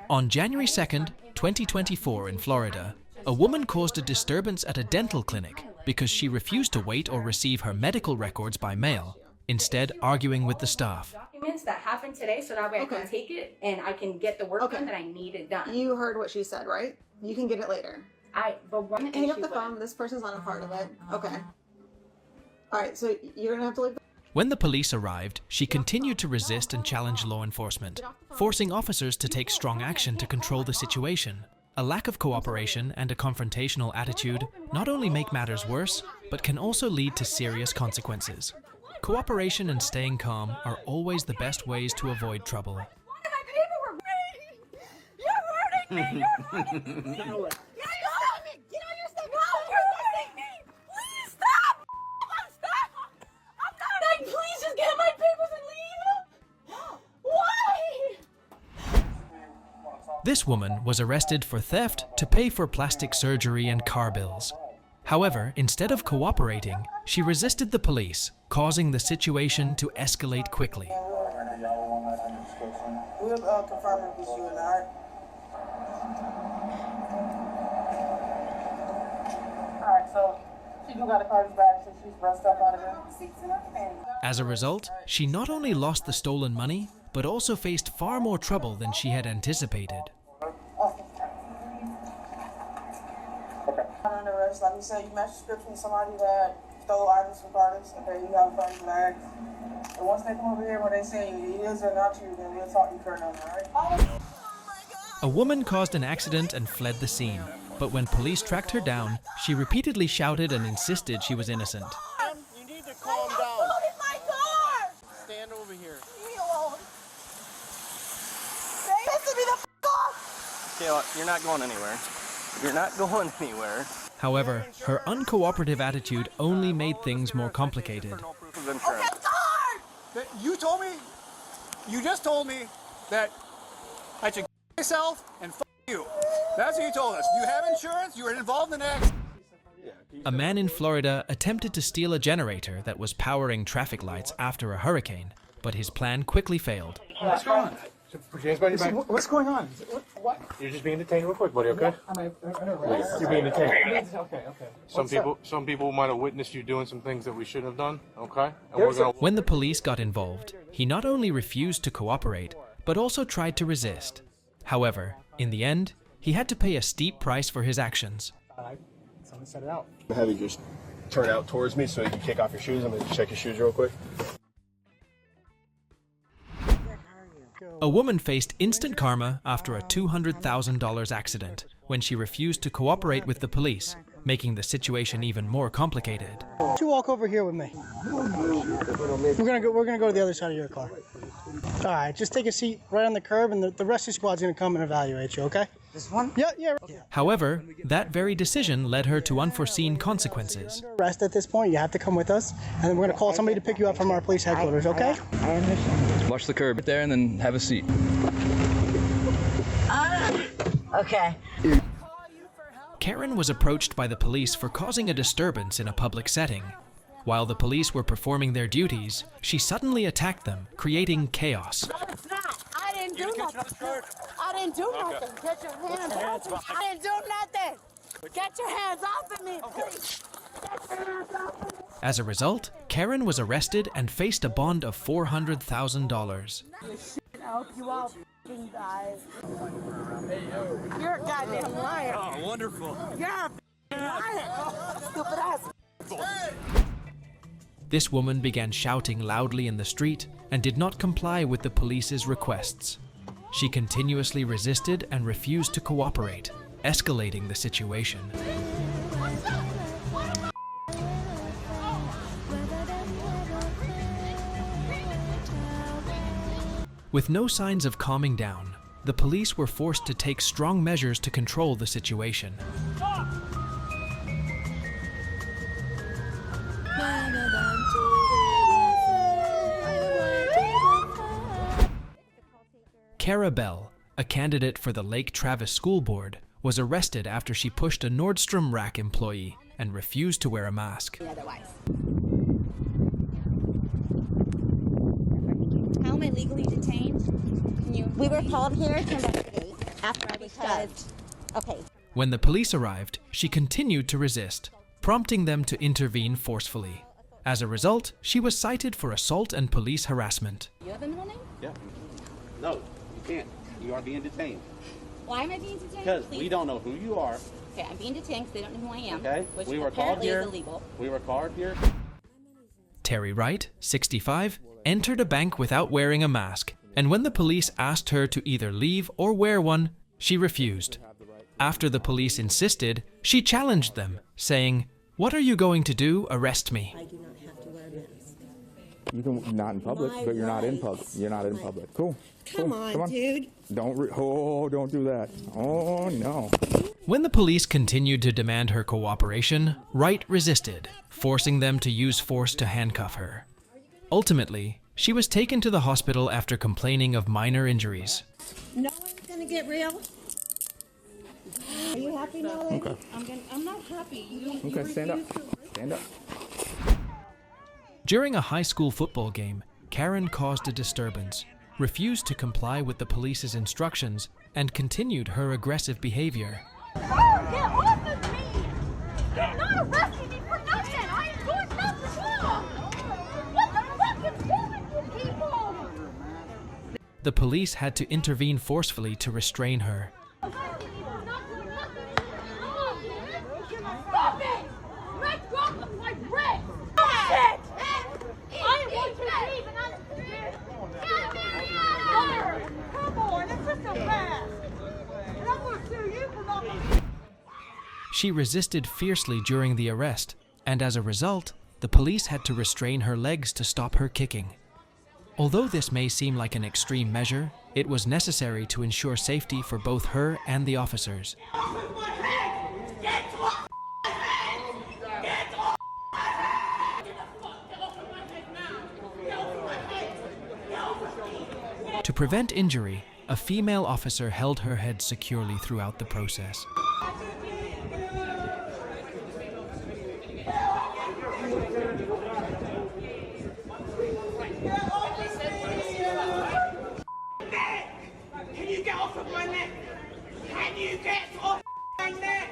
On January 2nd, 2024 in Florida, a woman caused a disturbance at a dental clinic because she refused to wait or receive her medical records by mail, instead arguing with the staff. Documents that happened today, so that way I can take it and I can get the work done that I needed done. You heard what she said, right? You can get it later. Hang up the phone. This person's not a part of it. Okay. All right, so you're going to have to leave. When the police arrived, she continued to resist and challenge law enforcement, forcing officers to take strong action to control the situation. A lack of cooperation and a confrontational attitude not only make matters worse, but can also lead to serious consequences. Cooperation and staying calm are always the best ways to avoid trouble. You're hurting me! You're hurting me! Get on your step! No, you're hurting me! Please stop! Stop! I'm not... Please just get my papers and leave! Why? This woman was arrested for theft to pay for plastic surgery and car bills. However, instead of cooperating, she resisted the police, causing the situation to escalate quickly. We'll confirm it with you and I. Alright, so she do got a car's back, so she's brushed up out of it. As a result, she not only lost the stolen money, but also faced far more trouble than she had anticipated. Okay. arrest. Like we said, you match the description of somebody that stole items from gardens. Okay, you have a funny flag. And once they come over here, when they say it is or not you, then we'll talk to you further, all right? A woman caused an accident and fled the scene, but when police tracked her down, she repeatedly shouted and insisted she was innocent. You need to calm down. My car! Stand over here. Leave me alone. Piss me the f off! Okay, well, you're not going anywhere. You're not going anywhere. However, her uncooperative attitude only made things more complicated. You told me, you just told me that I should myself and f you. That's what you told us. You have insurance, you were involved in an accident. A man in Florida attempted to steal a generator that was powering traffic lights after a hurricane, but his plan quickly failed. What's going on? What's going on? What? You're just being detained real quick, buddy, okay? You're being detained. Okay. Some people might have witnessed you doing some things that we shouldn't have done, okay? When the police got involved, he not only refused to cooperate, but also tried to resist. However, in the end, he had to pay a steep price for his actions. Someone set it out. Have you just turn out towards me so you can kick off your shoes? I'm going to check your shoes real quick. A woman faced instant karma after a $200,000 accident when she refused to cooperate with the police, making the situation even more complicated. You walk over here with me. We're gonna go to the other side of your car. All right, just take a seat right on the curb, and the rest of the squad's gonna come and evaluate you. Okay? This one? Yeah. However, that very decision led her to unforeseen consequences. Arrest at this point. You have to come with us, and then we're gonna call somebody to pick you up from our police headquarters. Okay? I understand. Watch the curb right there, and then have a seat. Okay. Karen was approached by the police for causing a disturbance in a public setting. While the police were performing their duties, she suddenly attacked them, creating chaos. No, it's not. I didn't do nothing. I didn't do nothing. Get your hands off of me. I didn't do nothing. Get your hands off of me, please. Get your hands off of me. As a result, Karen was arrested and faced a bond of $400,000. Help you out, f***ing guys. You're a goddamn liar. Oh, wonderful. You're a f***ing liar. Stupid ass. This woman began shouting loudly in the street and did not comply with the police's requests. She continuously resisted and refused to cooperate, escalating the situation. With no signs of calming down, the police were forced to take strong measures to control the situation. Cara Bell, a candidate for the Lake Travis School Board, was arrested after she pushed a Nordstrom Rack employee and refused to wear a mask. Otherwise. How am I legally detained? We were called here to investigate after I was judged. Okay. When the police arrived, she continued to resist, prompting them to intervene forcefully. As a result, she was cited for assault and police harassment. You have a middle name? Yeah. No, you can't. You are being detained. Why am I being detained? Because we don't know who you are. Okay, I'm being detained because they don't know who I am. Okay. Which We were called apparently here. is illegal. We were called here. Terry Wright, 65, entered a bank without wearing a mask, and when the police asked her to either leave or wear one, she refused. After the police insisted, she challenged them, saying, "What are you going to do? Arrest me." I do not have to wear a mask. You can not in public, but you're not in public. You're not in public. Cool. Come on, dude. Don't do that. Oh no. When the police continued to demand her cooperation, Wright resisted, forcing them to use force to handcuff her. Ultimately, she was taken to the hospital after complaining of minor injuries. No one's gonna get real. Are you happy now, lady? Okay. I'm not happy. Okay, stand up. Stand up. During a high school football game, Karen caused a disturbance, refused to comply with the police's instructions, and continued her aggressive behavior. Oh, get off of me! You're not arresting me for nothing! I am doing nothing wrong! What the fuck is wrong with you people? The police had to intervene forcefully to restrain her. Stop She resisted fiercely during the arrest, and as a result, the police had to restrain her legs to stop her kicking. Although this may seem like an extreme measure, it was necessary to ensure safety for both her and the officers. To prevent injury, a female officer held her head securely throughout the process. Can you get off of my neck? Can you get off my neck?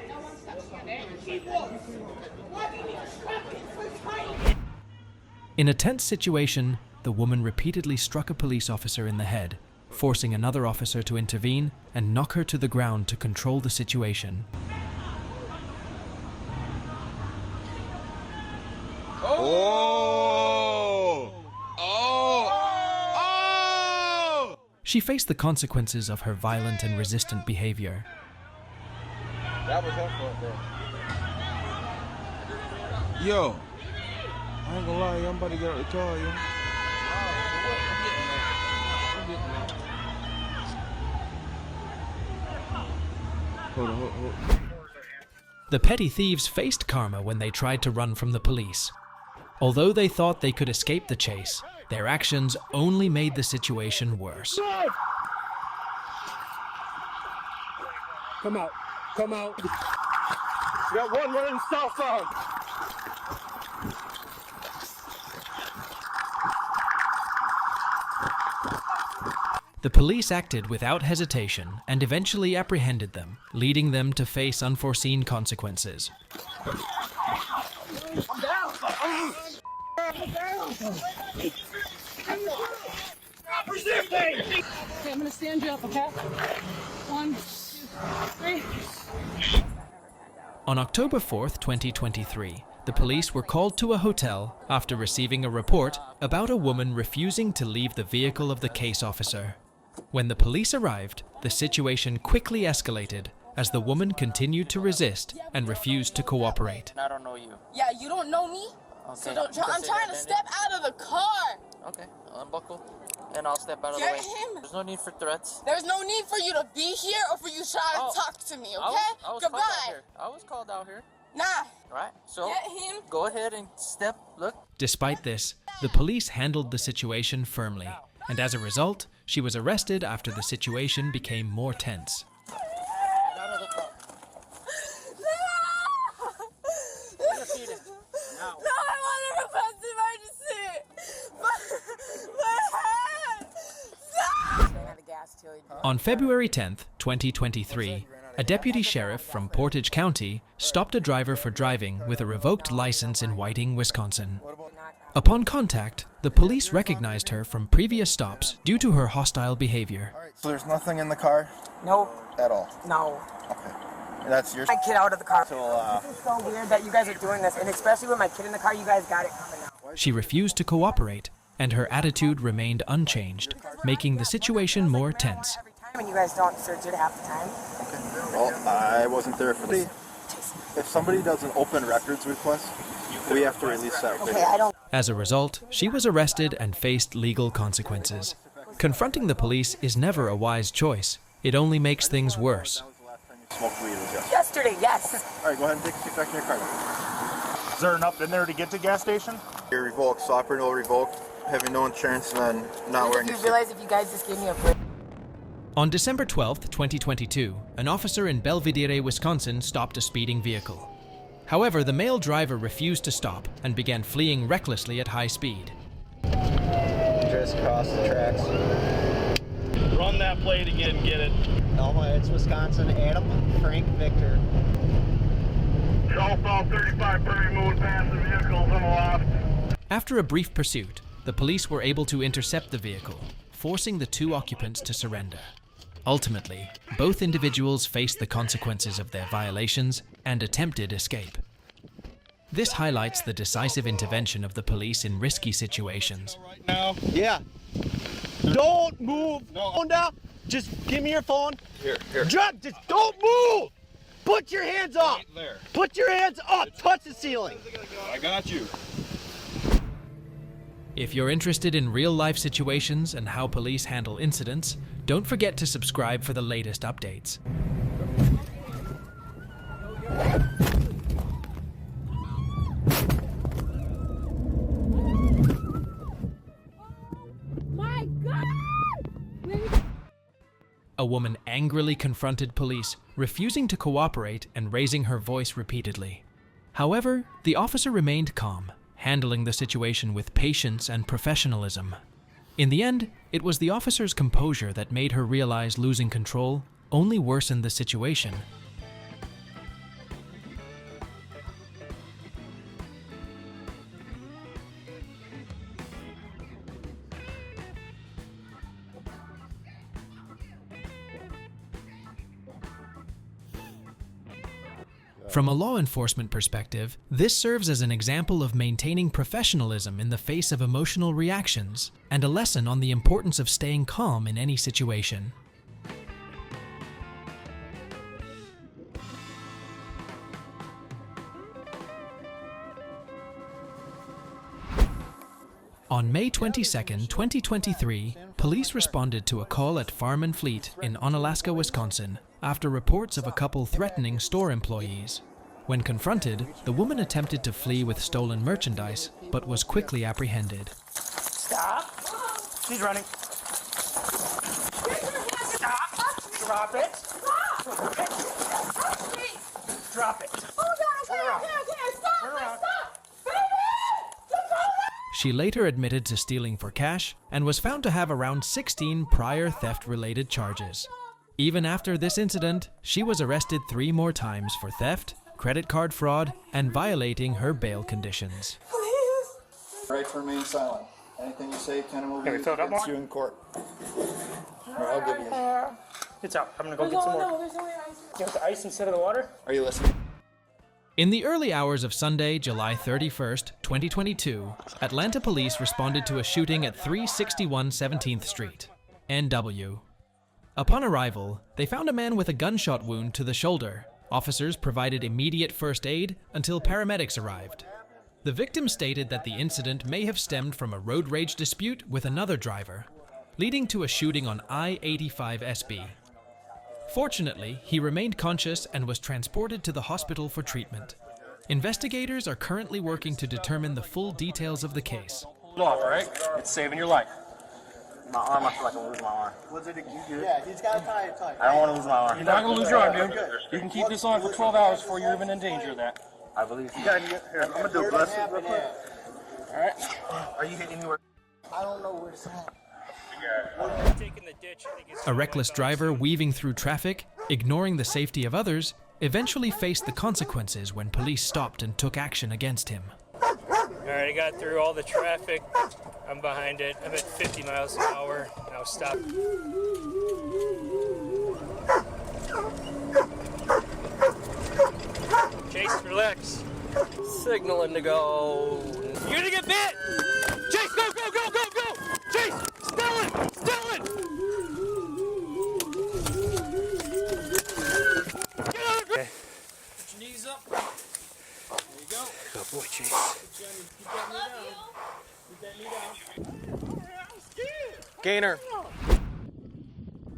Why do you need to strap it so tight? In a tense situation, the woman repeatedly struck a police officer in the head, forcing another officer to intervene and knock her to the ground to control the situation. She faced the consequences of her violent and resistant behavior. That was her fault, bro. Yo, I ain't gonna lie, I'm about to get out the car, yo. Hold on. The petty thieves faced karma when they tried to run from the police. Although they thought they could escape the chase, their actions only made the situation worse. Come out. Come out. We got one running southbound. The police acted without hesitation and eventually apprehended them, leading them to face unforeseen consequences. I'm down. I'm down. Stop resisting. Okay, I'm gonna stand you up, okay? 1, 2, 3. On October 4th, 2023, the police were called to a hotel after receiving a report about a woman refusing to leave the vehicle of the case officer. When the police arrived, the situation quickly escalated as the woman continued to resist and refused to cooperate. I don't know you. Yeah, you don't know me? Okay. So I'm trying to step out of the car. Okay, I'll unbuckle and I'll step out of the Get way. him. There's no need for threats. There's no need for you to be here or for you to try to talk to me, okay? I was Goodbye. called out here. I was called out here. Nah. Right, so Get him. go ahead and step, look. Despite this, the police handled the situation firmly, and as a result, she was arrested after the situation became more tense. No, I want to request emergency. My head. Stop. On February 10th, 2023, a deputy sheriff from Portage County stopped a driver for driving with a revoked license in Whiting, Wisconsin. Upon contact, the police recognized her from previous stops due to her hostile behavior. So there's nothing in the car? No. At all? No. Okay. And that's your... My kid out of the car. So, This is so weird that you guys are doing this, and especially with my kid in the car, you guys got it coming out. She refused to cooperate, and her attitude remained unchanged, making the situation more tense. And you guys don't search it half the time. Okay. Well, I wasn't there for the... If somebody does an open records request, we have to release that video. Okay, I don't... As a result, she was arrested and faced legal consequences. Confronting the police is never a wise choice. It only makes things worse. Smoked weed was yesterday, yes. All right, go ahead and take a seat back in your car. Is there enough in there to get to gas station? You're revoked, stop renewal revoked, having no insurance, and then not wearing your You realize if you guys just gave me a break. On December 12th, 2022, an officer in Belvidere, Wisconsin stopped a speeding vehicle. However, the male driver refused to stop and began fleeing recklessly at high speed. Just cross the tracks. Run that plate again, get it. No, it's Wisconsin, Adam, Frank, Victor. Southbound 35 Prairie Moon, passive vehicles on the left. After a brief pursuit, the police were able to intercept the vehicle, forcing the two occupants to surrender. Ultimately, both individuals faced the consequences of their violations and attempted escape. This highlights the decisive intervention of the police in risky situations. Now? Yeah. Don't move. No. Phone down. Just give me your phone. Here. Just don't move. Put your hands up! Right there. Put your hands up! Touch the ceiling! I got you. If you're interested in real-life situations and how police handle incidents, don't forget to subscribe for the latest updates. My God! A woman angrily confronted police, refusing to cooperate and raising her voice repeatedly. However, the officer remained calm, handling the situation with patience and professionalism. In the end, it was the officer's composure that made her realize losing control only worsened the situation. From a law enforcement perspective, this serves as an example of maintaining professionalism in the face of emotional reactions, and a lesson on the importance of staying calm in any situation. On May 22, 2023, police responded to a call at Farm and Fleet in Onalaska, Wisconsin, after reports of a couple threatening store employees. When confronted, the woman attempted to flee with stolen merchandise, but was quickly apprehended. Stop! She's running. Stop! Drop it! Drop it! She later admitted to stealing for cash and was found to have around 16 prior theft-related charges. Even after this incident, she was arrested 3 more times for theft, credit card fraud, and violating her bail conditions. Right to remain silent. Anything you say can will be used against you in court. Or I'll give you. It's out. I'm gonna go get some more. You want the ice instead of the water? Are you listening? In the early hours of Sunday, July 31st, 2022, Atlanta police responded to a shooting at 361 17th Street, NW. Upon arrival, they found a man with a gunshot wound to the shoulder. Officers provided immediate first aid until paramedics arrived. The victim stated that the incident may have stemmed from a road rage dispute with another driver, leading to a shooting on I-85 SB. Fortunately, he remained conscious and was transported to the hospital for treatment. Investigators are currently working to determine the full details of the case. Hold off, all right? It's saving your life. My arm, I feel like I'm losing my arm. What's it? You good? Yeah, he's got to tie it tight. I don't want to lose my arm. You're not going to lose your arm, dude. You can keep this on for 12 hours before you're even in danger of that. I believe you. Here, I'm going to do a blessing real quick. All right. Are you hitting anywhere? I don't know where it's at. A reckless driver weaving through traffic, ignoring the safety of others, eventually faced the consequences when police stopped and took action against him. All right, I got through all the traffic. I'm behind it. I'm at 50 miles an hour. Now stop. Chase, relax. Signaling to go. You're gonna get bit! Chase, go, go, go, go, go! Chase, still it! Still it! Get out of here! Put your knees up. There you go. Good boy, Chase. Keep that knee down. Keep that knee down. Gainer.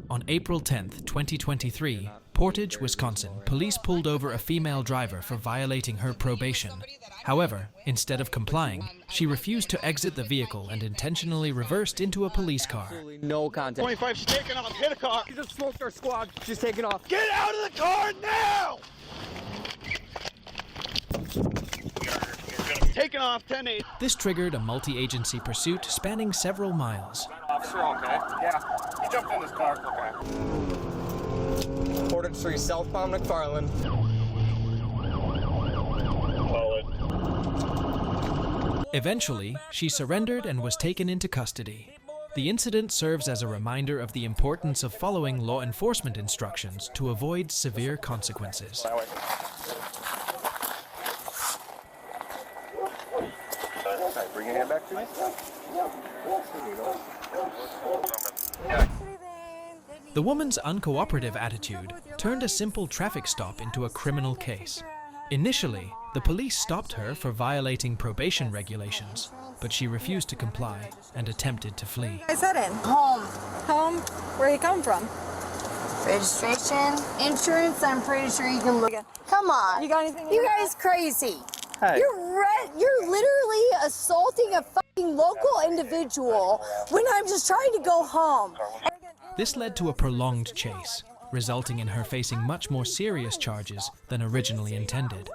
On April 10th, 2023, Portage, Wisconsin, police pulled over a female driver for violating her probation. However, instead of complying, she refused to exit the vehicle and intentionally reversed into a police car. No contact. 25, she's taking off. Hit a car. She just smoked our squad. She's taking off. Get out of the car now! Taking off 10-8. This triggered a multi-agency pursuit spanning several miles. Officer, okay? Yeah. He jumped in this car. Okay. Portage 3, southbound McFarland. Eventually, she surrendered and was taken into custody. The incident serves as a reminder of the importance of following law enforcement instructions to avoid severe consequences. Bring your hand back to me. The woman's uncooperative attitude turned a simple traffic stop into a criminal case. Initially, the police stopped her for violating probation regulations, but she refused to comply and attempted to flee. I said in home. Home? Where you come from? Registration, insurance, I'm pretty sure you can look at. Come on. You got anything? You guys crazy. Hey. You're literally assaulting a fucking local individual when I'm just trying to go home. This led to a prolonged chase, resulting in her facing much more serious charges than originally intended.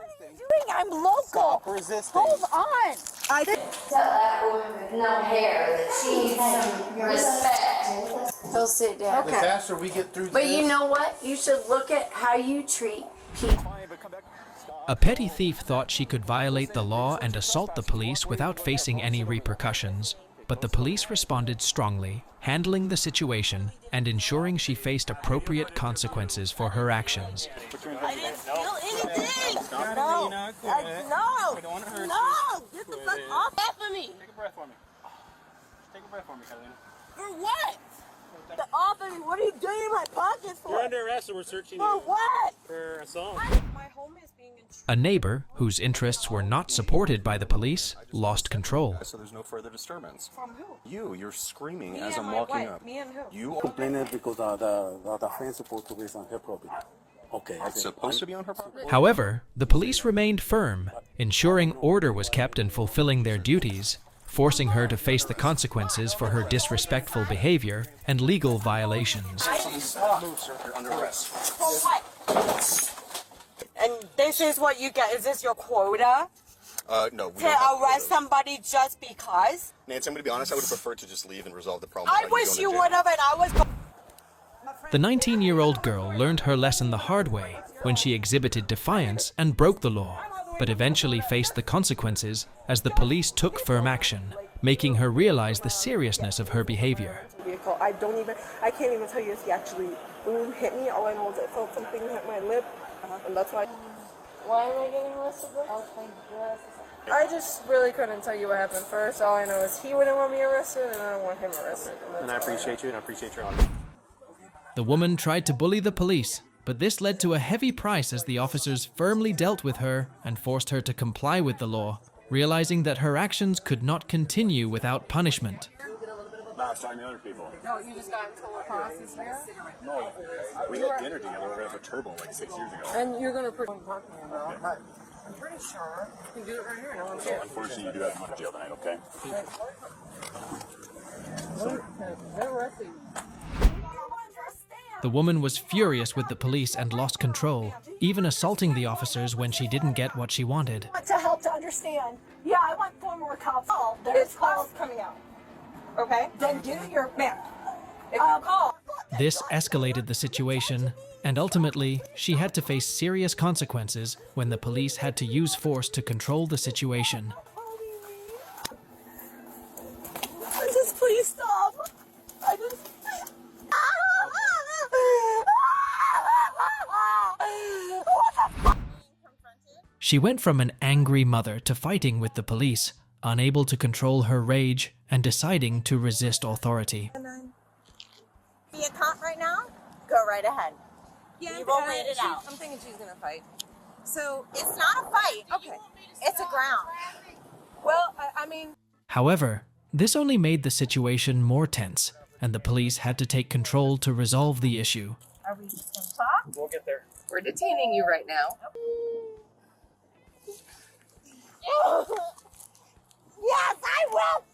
I'm local. Hold on. I tell that woman with no hair that she needs some respect. Go sit down. The faster we get through But this, you know what? You should look at how you treat people. A petty thief thought she could violate the law and assault the police without facing any repercussions, but the police responded strongly, handling the situation and ensuring she faced appropriate consequences for her actions. I didn't steal anything. No. No. Get the fuck off of me. Take a breath for me. Take a breath for me, Catalina. For what? The off of me. What are you doing in my pockets for? You're under arrest and we're searching For you. what? For assault. My home is being intruded. A neighbor, whose interests were not supported by the police, lost control. So there's no further disturbance. From who? You're screaming Me as and I'm my walking wife. up. Me and who? You complaining because the fence supposed to be on her property. Okay. It's supposed to be on her property. However, the police remained firm, ensuring order was kept and fulfilling their duties, forcing her to face the consequences for her disrespectful behavior and legal violations. You're under arrest. For what? And this is what you get. Is this your quota? No. We To don't have arrest quotas. somebody just because? Nancy, I'm going to be honest. I would have preferred to just leave and resolve the problem. I wish you would have, and I was. The 19-year-old girl learned her lesson the hard way when she exhibited defiance and broke the law, but eventually faced the consequences as the police took firm action, making her realize the seriousness of her behavior. I can't even tell you if he actually hit me. All I know is I felt something hit my lip, and that's why. Why am I getting arrested? I just really couldn't tell you what happened first. All I know is he wouldn't want me arrested, and I don't want him arrested. And I appreciate you, and I appreciate your honor. The woman tried to bully the police, but this led to a heavy price as the officers firmly dealt with her and forced her to comply with the law, realizing that her actions could not continue without punishment. No, it's talking to other people. No, you just got into a process here? No, we had dinner together over at the Turbo like 6 years ago. And you're going to put what I'm talking about. I'm pretty sure you can do it right here. No one cares. Unfortunately, you do have to go to jail tonight, okay? They're arresting you. The woman was furious with the police and lost control, even assaulting the officers when she didn't get what she wanted. I want to help to understand. Yeah, I want 4 more cops. Oh, there's calls coming out. Okay? Then do your man. If you call. This escalated the situation, and ultimately, she had to face serious consequences when the police had to use force to control the situation. Just please stop. I just. She went from an angry mother to fighting with the police, unable to control her rage and deciding to resist authority. Be a cop right now? Go right ahead. Yeah, you will read it out. I'm thinking she's gonna fight. So it's not a fight. Okay. It's a ground. Well, I mean. However, this only made the situation more tense, and the police had to take control to resolve the issue. Are we just gonna talk? We'll get there. We're detaining you right now. Yes, I will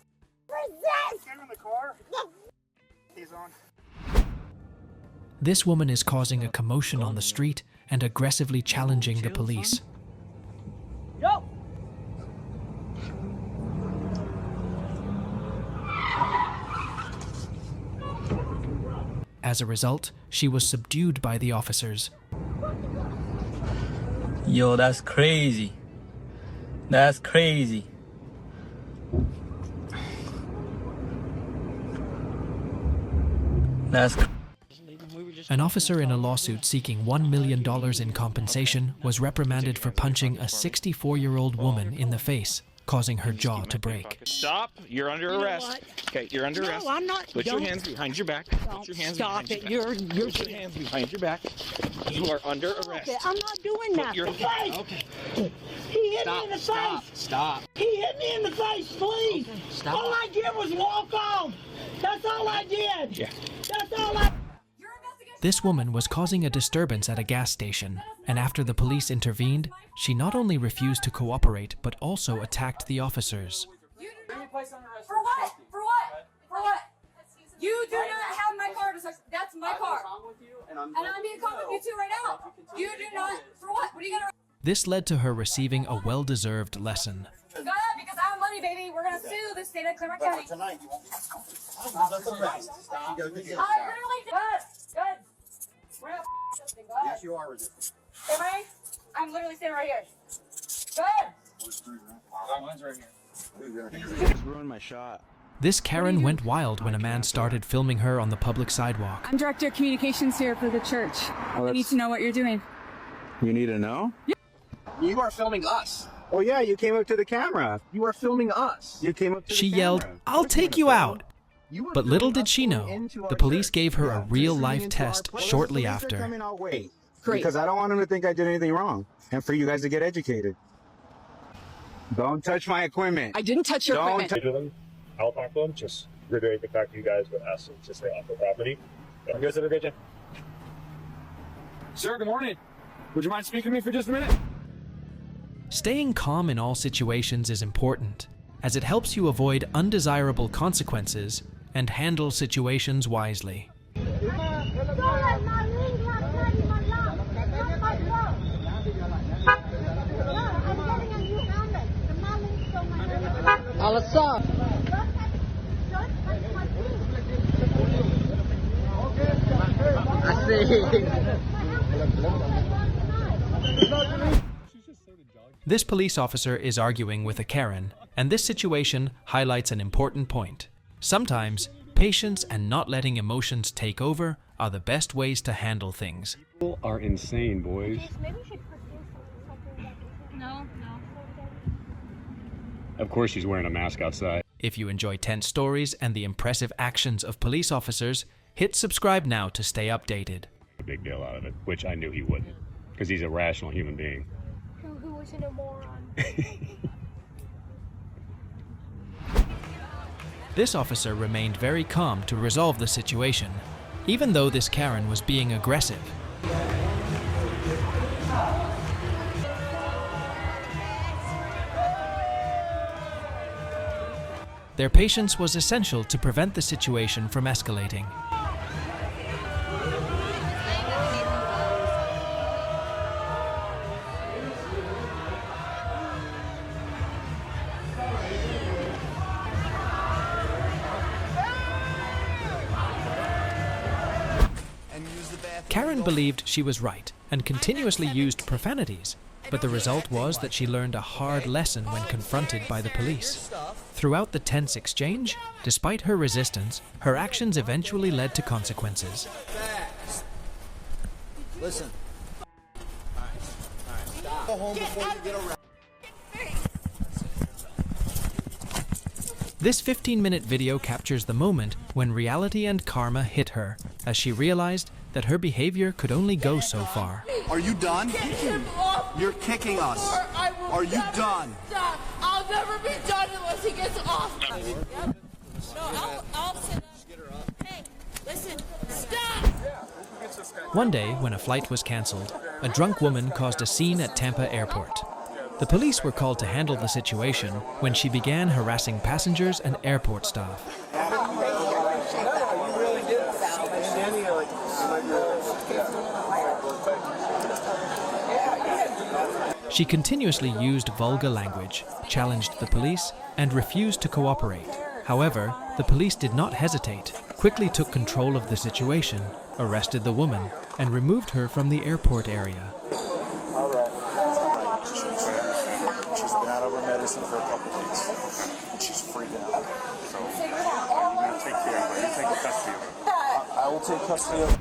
resist! Get him in the car. He's on. This woman is causing a commotion on the street and aggressively challenging the police. Yo! As a result, she was subdued by the officers. Yo, that's crazy. That's crazy. An officer in a lawsuit seeking $1 million in compensation was reprimanded for punching a 64-year-old woman in the face, causing her jaw to break. Stop. You're under arrest. Okay, you're under arrest. No, I'm not. Put your hands behind your back. Put your hands Stop behind it. your back. You're Put your hands behind your back. You are under arrest. I'm not doing that. Okay. He hit me in the face. Stop. He hit me in the face, please. Okay, stop. All I did was walk off. That's all I did. Yeah. That's all I... This woman was causing a disturbance at a gas station, and after the police intervened, she not only refused to cooperate, but also attacked the officers. For what? For what? For what? You do not have my car to search. That's my car. And I'm being calm with you too right now. You do not. For what? What are you gonna? This led to her receiving a well-deserved lesson. Good, because I have money, baby. We're gonna sue the state of Claremont County. Tonight, you I literally did. Good. We're not resisting. Go ahead. Yes, you are resisting. Am I? I'm literally standing right here. Good. Mine's right here. You just ruined my shot. This Karen went wild when a man started filming her on the public sidewalk. I'm Director of Communications here for the church. I need to know what you're doing. You need to know? You are filming us. Oh yeah, you came up to the camera. You are filming us. You came up to She the yelled, camera. "I'll take you out!" But little did she know, the police gave her a real-life test shortly after. I'll wait. Great. Because I don't want him to think I did anything wrong. And for you guys to get educated. Don't touch my equipment. I didn't touch your equipment. I'll talk to them. Just reiterate the fact you guys would ask them to stay off the property. You guys have a great day. Sir, good morning. Would you mind speaking to me for just a minute? Staying calm in all situations is important, as it helps you avoid undesirable consequences and handle situations wisely. This police officer is arguing with a Karen, and this situation highlights an important point. Sometimes, patience and not letting emotions take over are the best ways to handle things. People are insane, boys. No. Of course she's wearing a mask outside. If you enjoy tense stories and the impressive actions of police officers, hit subscribe now to stay updated. A big deal out of it, which I knew he wouldn't, because he's a rational human being. Who wasn't a moron? This officer remained very calm to resolve the situation, even though this Karen was being aggressive. Their patience was essential to prevent the situation from escalating. Karen believed she was right and continuously used profanities, but the result was that she learned a hard lesson when confronted by the police. Throughout the tense exchange, despite her resistance, her actions eventually led to consequences. Listen. Go home before you get arrested. This 15-minute video captures the moment when reality and karma hit her, as she realized that her behavior could only go so far. Are you done? You're kicking us. Are you done? Stop. I'll never be done unless he gets off. No, I'll sit up. Hey, listen. Stop. One day, when a flight was cancelled, a drunk woman caused a scene at Tampa Airport. The police were called to handle the situation when she began harassing passengers and airport staff. She continuously used vulgar language, challenged the police, and refused to cooperate. However, the police did not hesitate, quickly took control of the situation, arrested the woman, and removed her from the airport area. She's been out of her medicine for a couple days. And she's freaking out. So, you're going to take care of her. You're taking custody of her. I will take custody of her.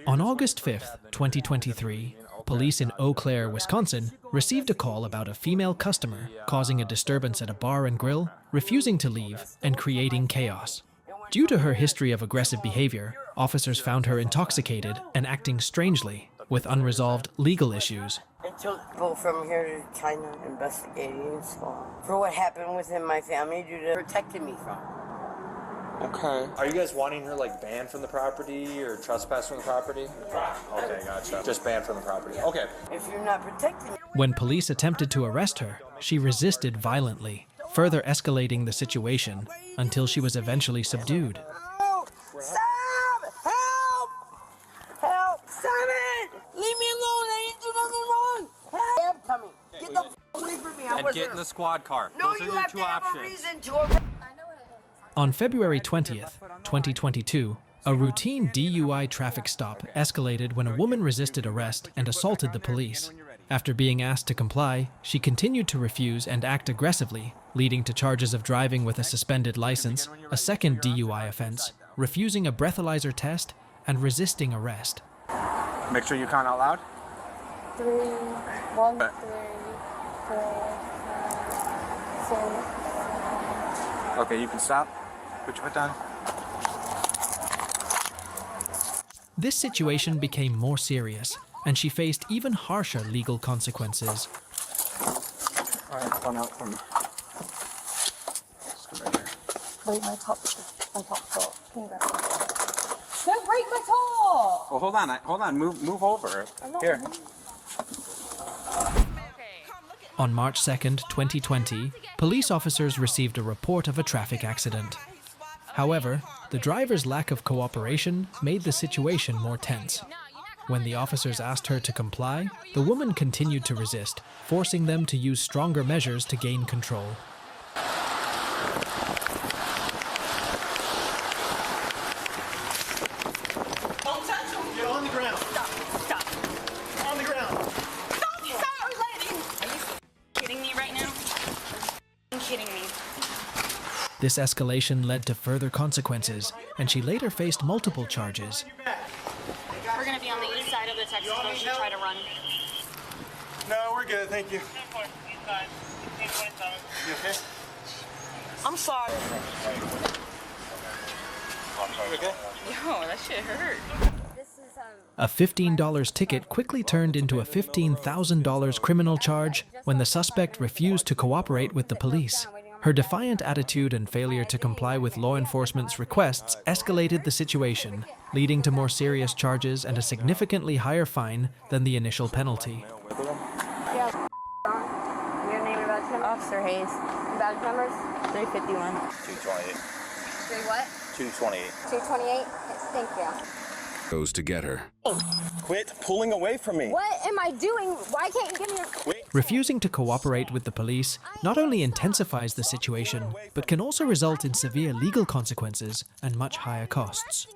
On August 5th, 2023, Police in Eau Claire, Wisconsin, received a call about a female customer causing a disturbance at a bar and grill, refusing to leave, and creating chaos. Due to her history of aggressive behavior, officers found her intoxicated and acting strangely, with unresolved legal issues. I took people from here to China investigating for what happened within my family due to protecting me from. Okay. Are you guys wanting her like banned from the property or trespassed from the property? Okay, gotcha. Just banned from the property. Okay. If you're not protecting me. When police attempted to arrest her, she resisted violently, further escalating the situation until she was eventually subdued. Help! Stop! Help! Help! Stop it! Leave me alone! I didn't do nothing wrong! Help! I'm coming. Get the f away from me! And get in the squad car. No, Those are you your have two to have options. a reason to arrest. On February 20th, 2022, a routine DUI traffic stop escalated when a woman resisted arrest and assaulted the police. After being asked to comply, she continued to refuse and act aggressively, leading to charges of driving with a suspended license, a second DUI offense, refusing a breathalyzer test, and resisting arrest. Make sure you count out loud. 3, 1, 3, 4, 5, 6. Okay, you can stop. Put your foot down. This situation became more serious, and she faced even harsher legal consequences. All right, one out from. Just come right here. Break my top top. Can you grab it? Don't break my top! Well, hold on. Move over. Here. On March 2nd, 2020, police officers received a report of a traffic accident. However, the driver's lack of cooperation made the situation more tense. When the officers asked her to comply, the woman continued to resist, forcing them to use stronger measures to gain control. Don't touch him! Get on the ground! Stop! On the ground! Stop, lady! Are you kidding me right now? Kidding me. This escalation led to further consequences, and she later faced multiple charges. We're gonna be on the east side of the Texas coast and try to run. No, we're good, thank you. You okay? I'm sorry. You okay? Yo, that shit hurt. A $15 ticket quickly turned into a $15,000 criminal charge when the suspect refused to cooperate with the police. Her defiant attitude and failure to comply with law enforcement's requests escalated the situation, leading to more serious charges and a significantly higher fine than the initial penalty. Yeah. Your name and badge number? Officer Hayes. Badge numbers? 351. 228. 3 what? 228. 228? Thank you. Goes to get her. Quit pulling away from me. What am I doing? Why can't you give me your... Refusing to cooperate with the police not only intensifies the situation, but can also result in severe legal consequences and much higher costs.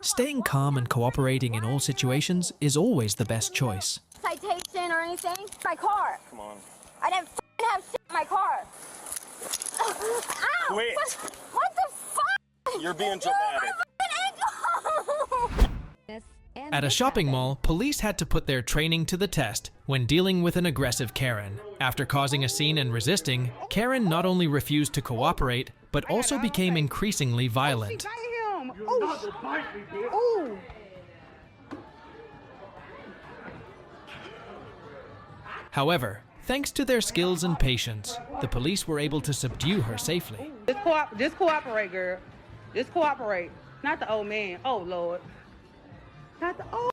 Staying calm and cooperating in all situations is always the best choice. Citation or anything? My car. Come on. I didn't have shit in my car. Ow! Quit. What the fuck? You're being dramatic. At a shopping mall, police had to put their training to the test when dealing with an aggressive Karen. After causing a scene and resisting, Karen not only refused to cooperate, but also became increasingly violent. Ooh. However, thanks to their skills and patience, the police were able to subdue her safely. Just cooperate, girl. Just cooperate. Not the old man. Oh, Lord. Not the old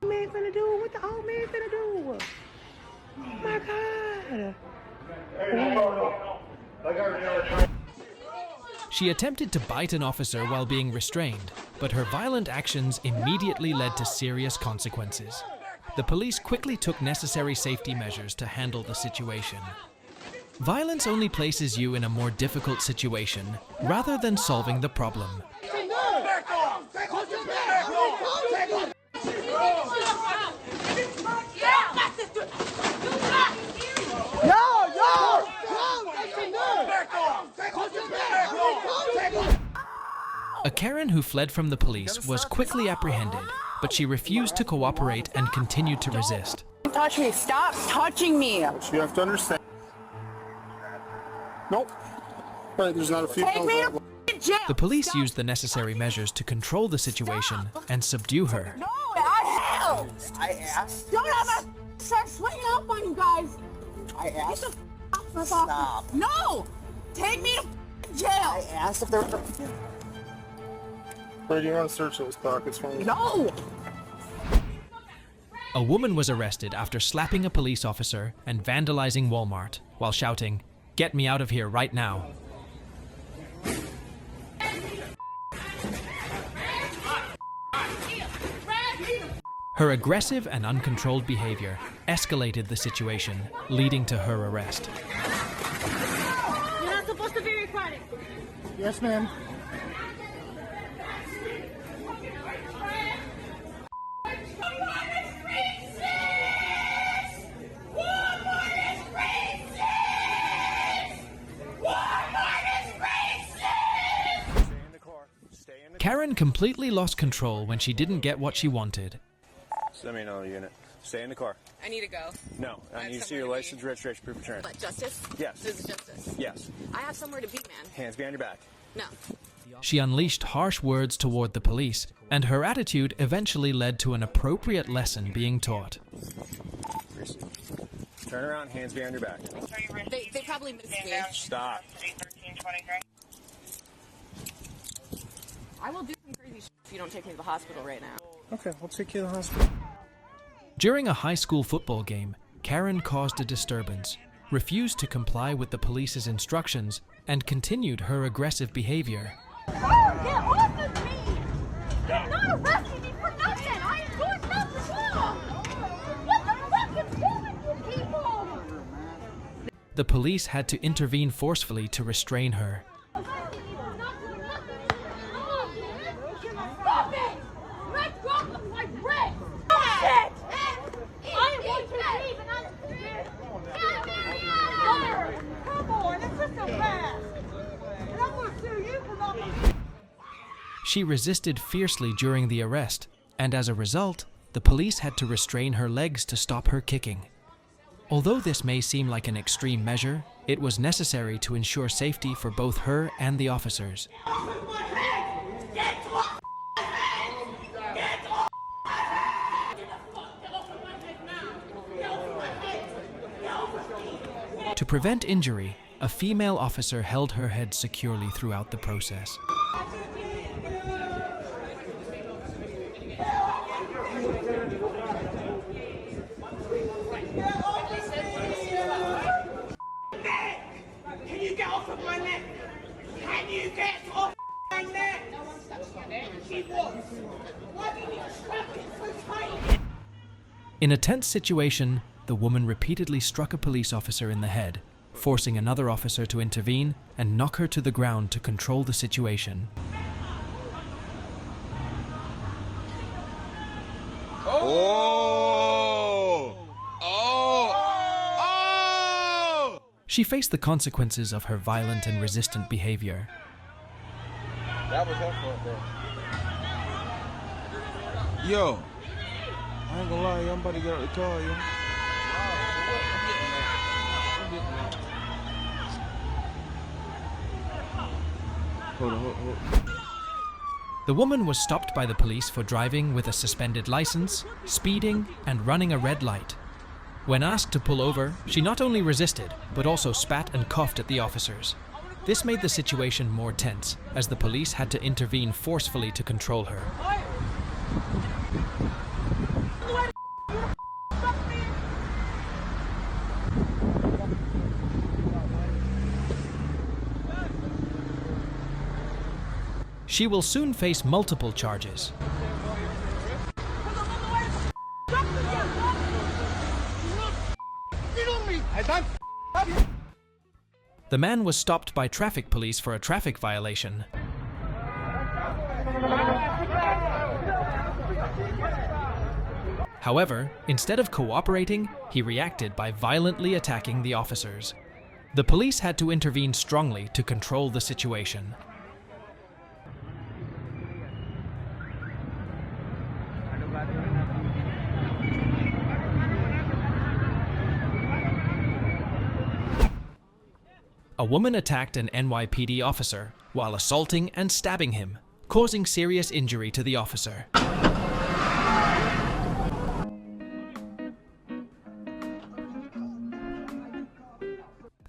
man finna do. What the old man finna do? Oh, my God. She attempted to bite an officer while being restrained, but her violent actions immediately led to serious consequences. The police quickly took necessary safety measures to handle the situation. Violence only places you in a more difficult situation, rather than solving the problem. A Karen who fled from the police was quickly apprehended, but she refused to cooperate and continued to resist. Don't touch me. Stop touching me. You have to understand. Nope. Right, there's not a few. Take me to jail. The police used the necessary measures to control the situation and subdue her. No, I asked. Don't ever start swinging up on you guys. I asked. Get the f off. No! Take me to jail. I asked if there was Where do you want to search those pockets for me? No! A woman was arrested after slapping a police officer and vandalizing Walmart while shouting, "Get me out of here right now." Her aggressive and uncontrolled behavior escalated the situation, leading to her arrest. You're not supposed to be recording. Yes, ma'am. Karen completely lost control when she didn't get what she wanted. Let me know, unit. Stay in the car. I need to go. No, I need to see your license, registration, proof of insurance. What, justice? Yes. This is justice. Yes. I have somewhere to be, man. Hands behind your back. No. She unleashed harsh words toward the police, and her attitude eventually led to an appropriate lesson being taught. Turn around, hands behind your back. They probably missed me. Stop. I will do some crazy shit if you don't take me to the hospital right now. Okay, we'll take you to the hospital. During a high school football game, Karen caused a disturbance, refused to comply with the police's instructions, and continued her aggressive behavior. Oh, get off of me! You're not arresting me for nothing! I am doing nothing wrong! What the fuck is wrong with you people? The police had to intervene forcefully to restrain her. Stop it! Let's drop them like bricks! Shit! I am going to leave and I'm... Come on, it's just so fast! And I'm going to sue you for not... She resisted fiercely during the arrest, and as a result, the police had to restrain her legs to stop her kicking. Although this may seem like an extreme measure, it was necessary to ensure safety for both her and the officers. To prevent injury, a female officer held her head securely throughout the process. Can you get off of my neck? Can you get off my neck? She was. Why did you strap it so tight? In a tense situation, the woman repeatedly struck a police officer in the head, forcing another officer to intervene and knock her to the ground to control the situation. She faced the consequences of her violent and resistant behavior. That was her fault, bro. Yo, I ain't gonna lie, yo, I'm about to get out the car, yo. Hold on. The woman was stopped by the police for driving with a suspended license, speeding, and running a red light. When asked to pull over, she not only resisted, but also spat and coughed at the officers. This made the situation more tense, as the police had to intervene forcefully to control her. She will soon face multiple charges. The man was stopped by traffic police for a traffic violation. However, instead of cooperating, he reacted by violently attacking the officers. The police had to intervene strongly to control the situation. A woman attacked an NYPD officer while assaulting and stabbing him, causing serious injury to the officer.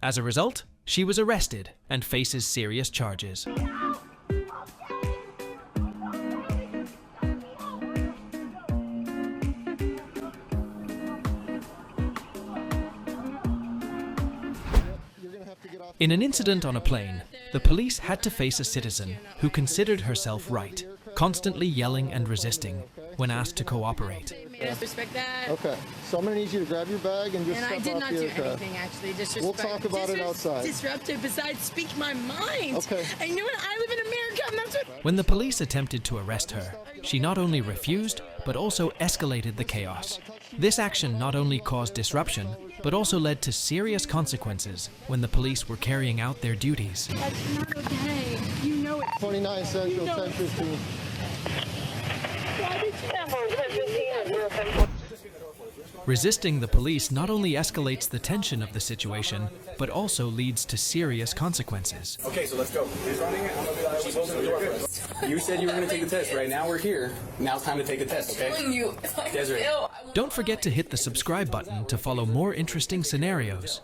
As a result, she was arrested and faces serious charges. In an incident on a plane, the police had to face a citizen who considered herself right, constantly yelling and resisting when asked to cooperate. Made us respect that. Okay, so I'm going to need you to grab your bag and just And I did not do anything, actually. Disrespect. We'll talk about it outside. Disruptive, besides speak my mind. Okay. And you know what? I live in America, and that's what... When the police attempted to arrest her, she not only refused, but also escalated the chaos. This action not only caused disruption, but also led to serious consequences when the police were carrying out their duties. That's not okay. You know it. 29 Central, 1015. Resisting the police not only escalates the tension of the situation, but also leads to serious consequences. Okay, so let's go. Who's running it? I'm gonna be like, she's opening the door for us. You said you were going to take the test. Right now we're here. Now it's time to take the test, okay? Desiree. Don't forget to hit the subscribe button to follow more interesting scenarios.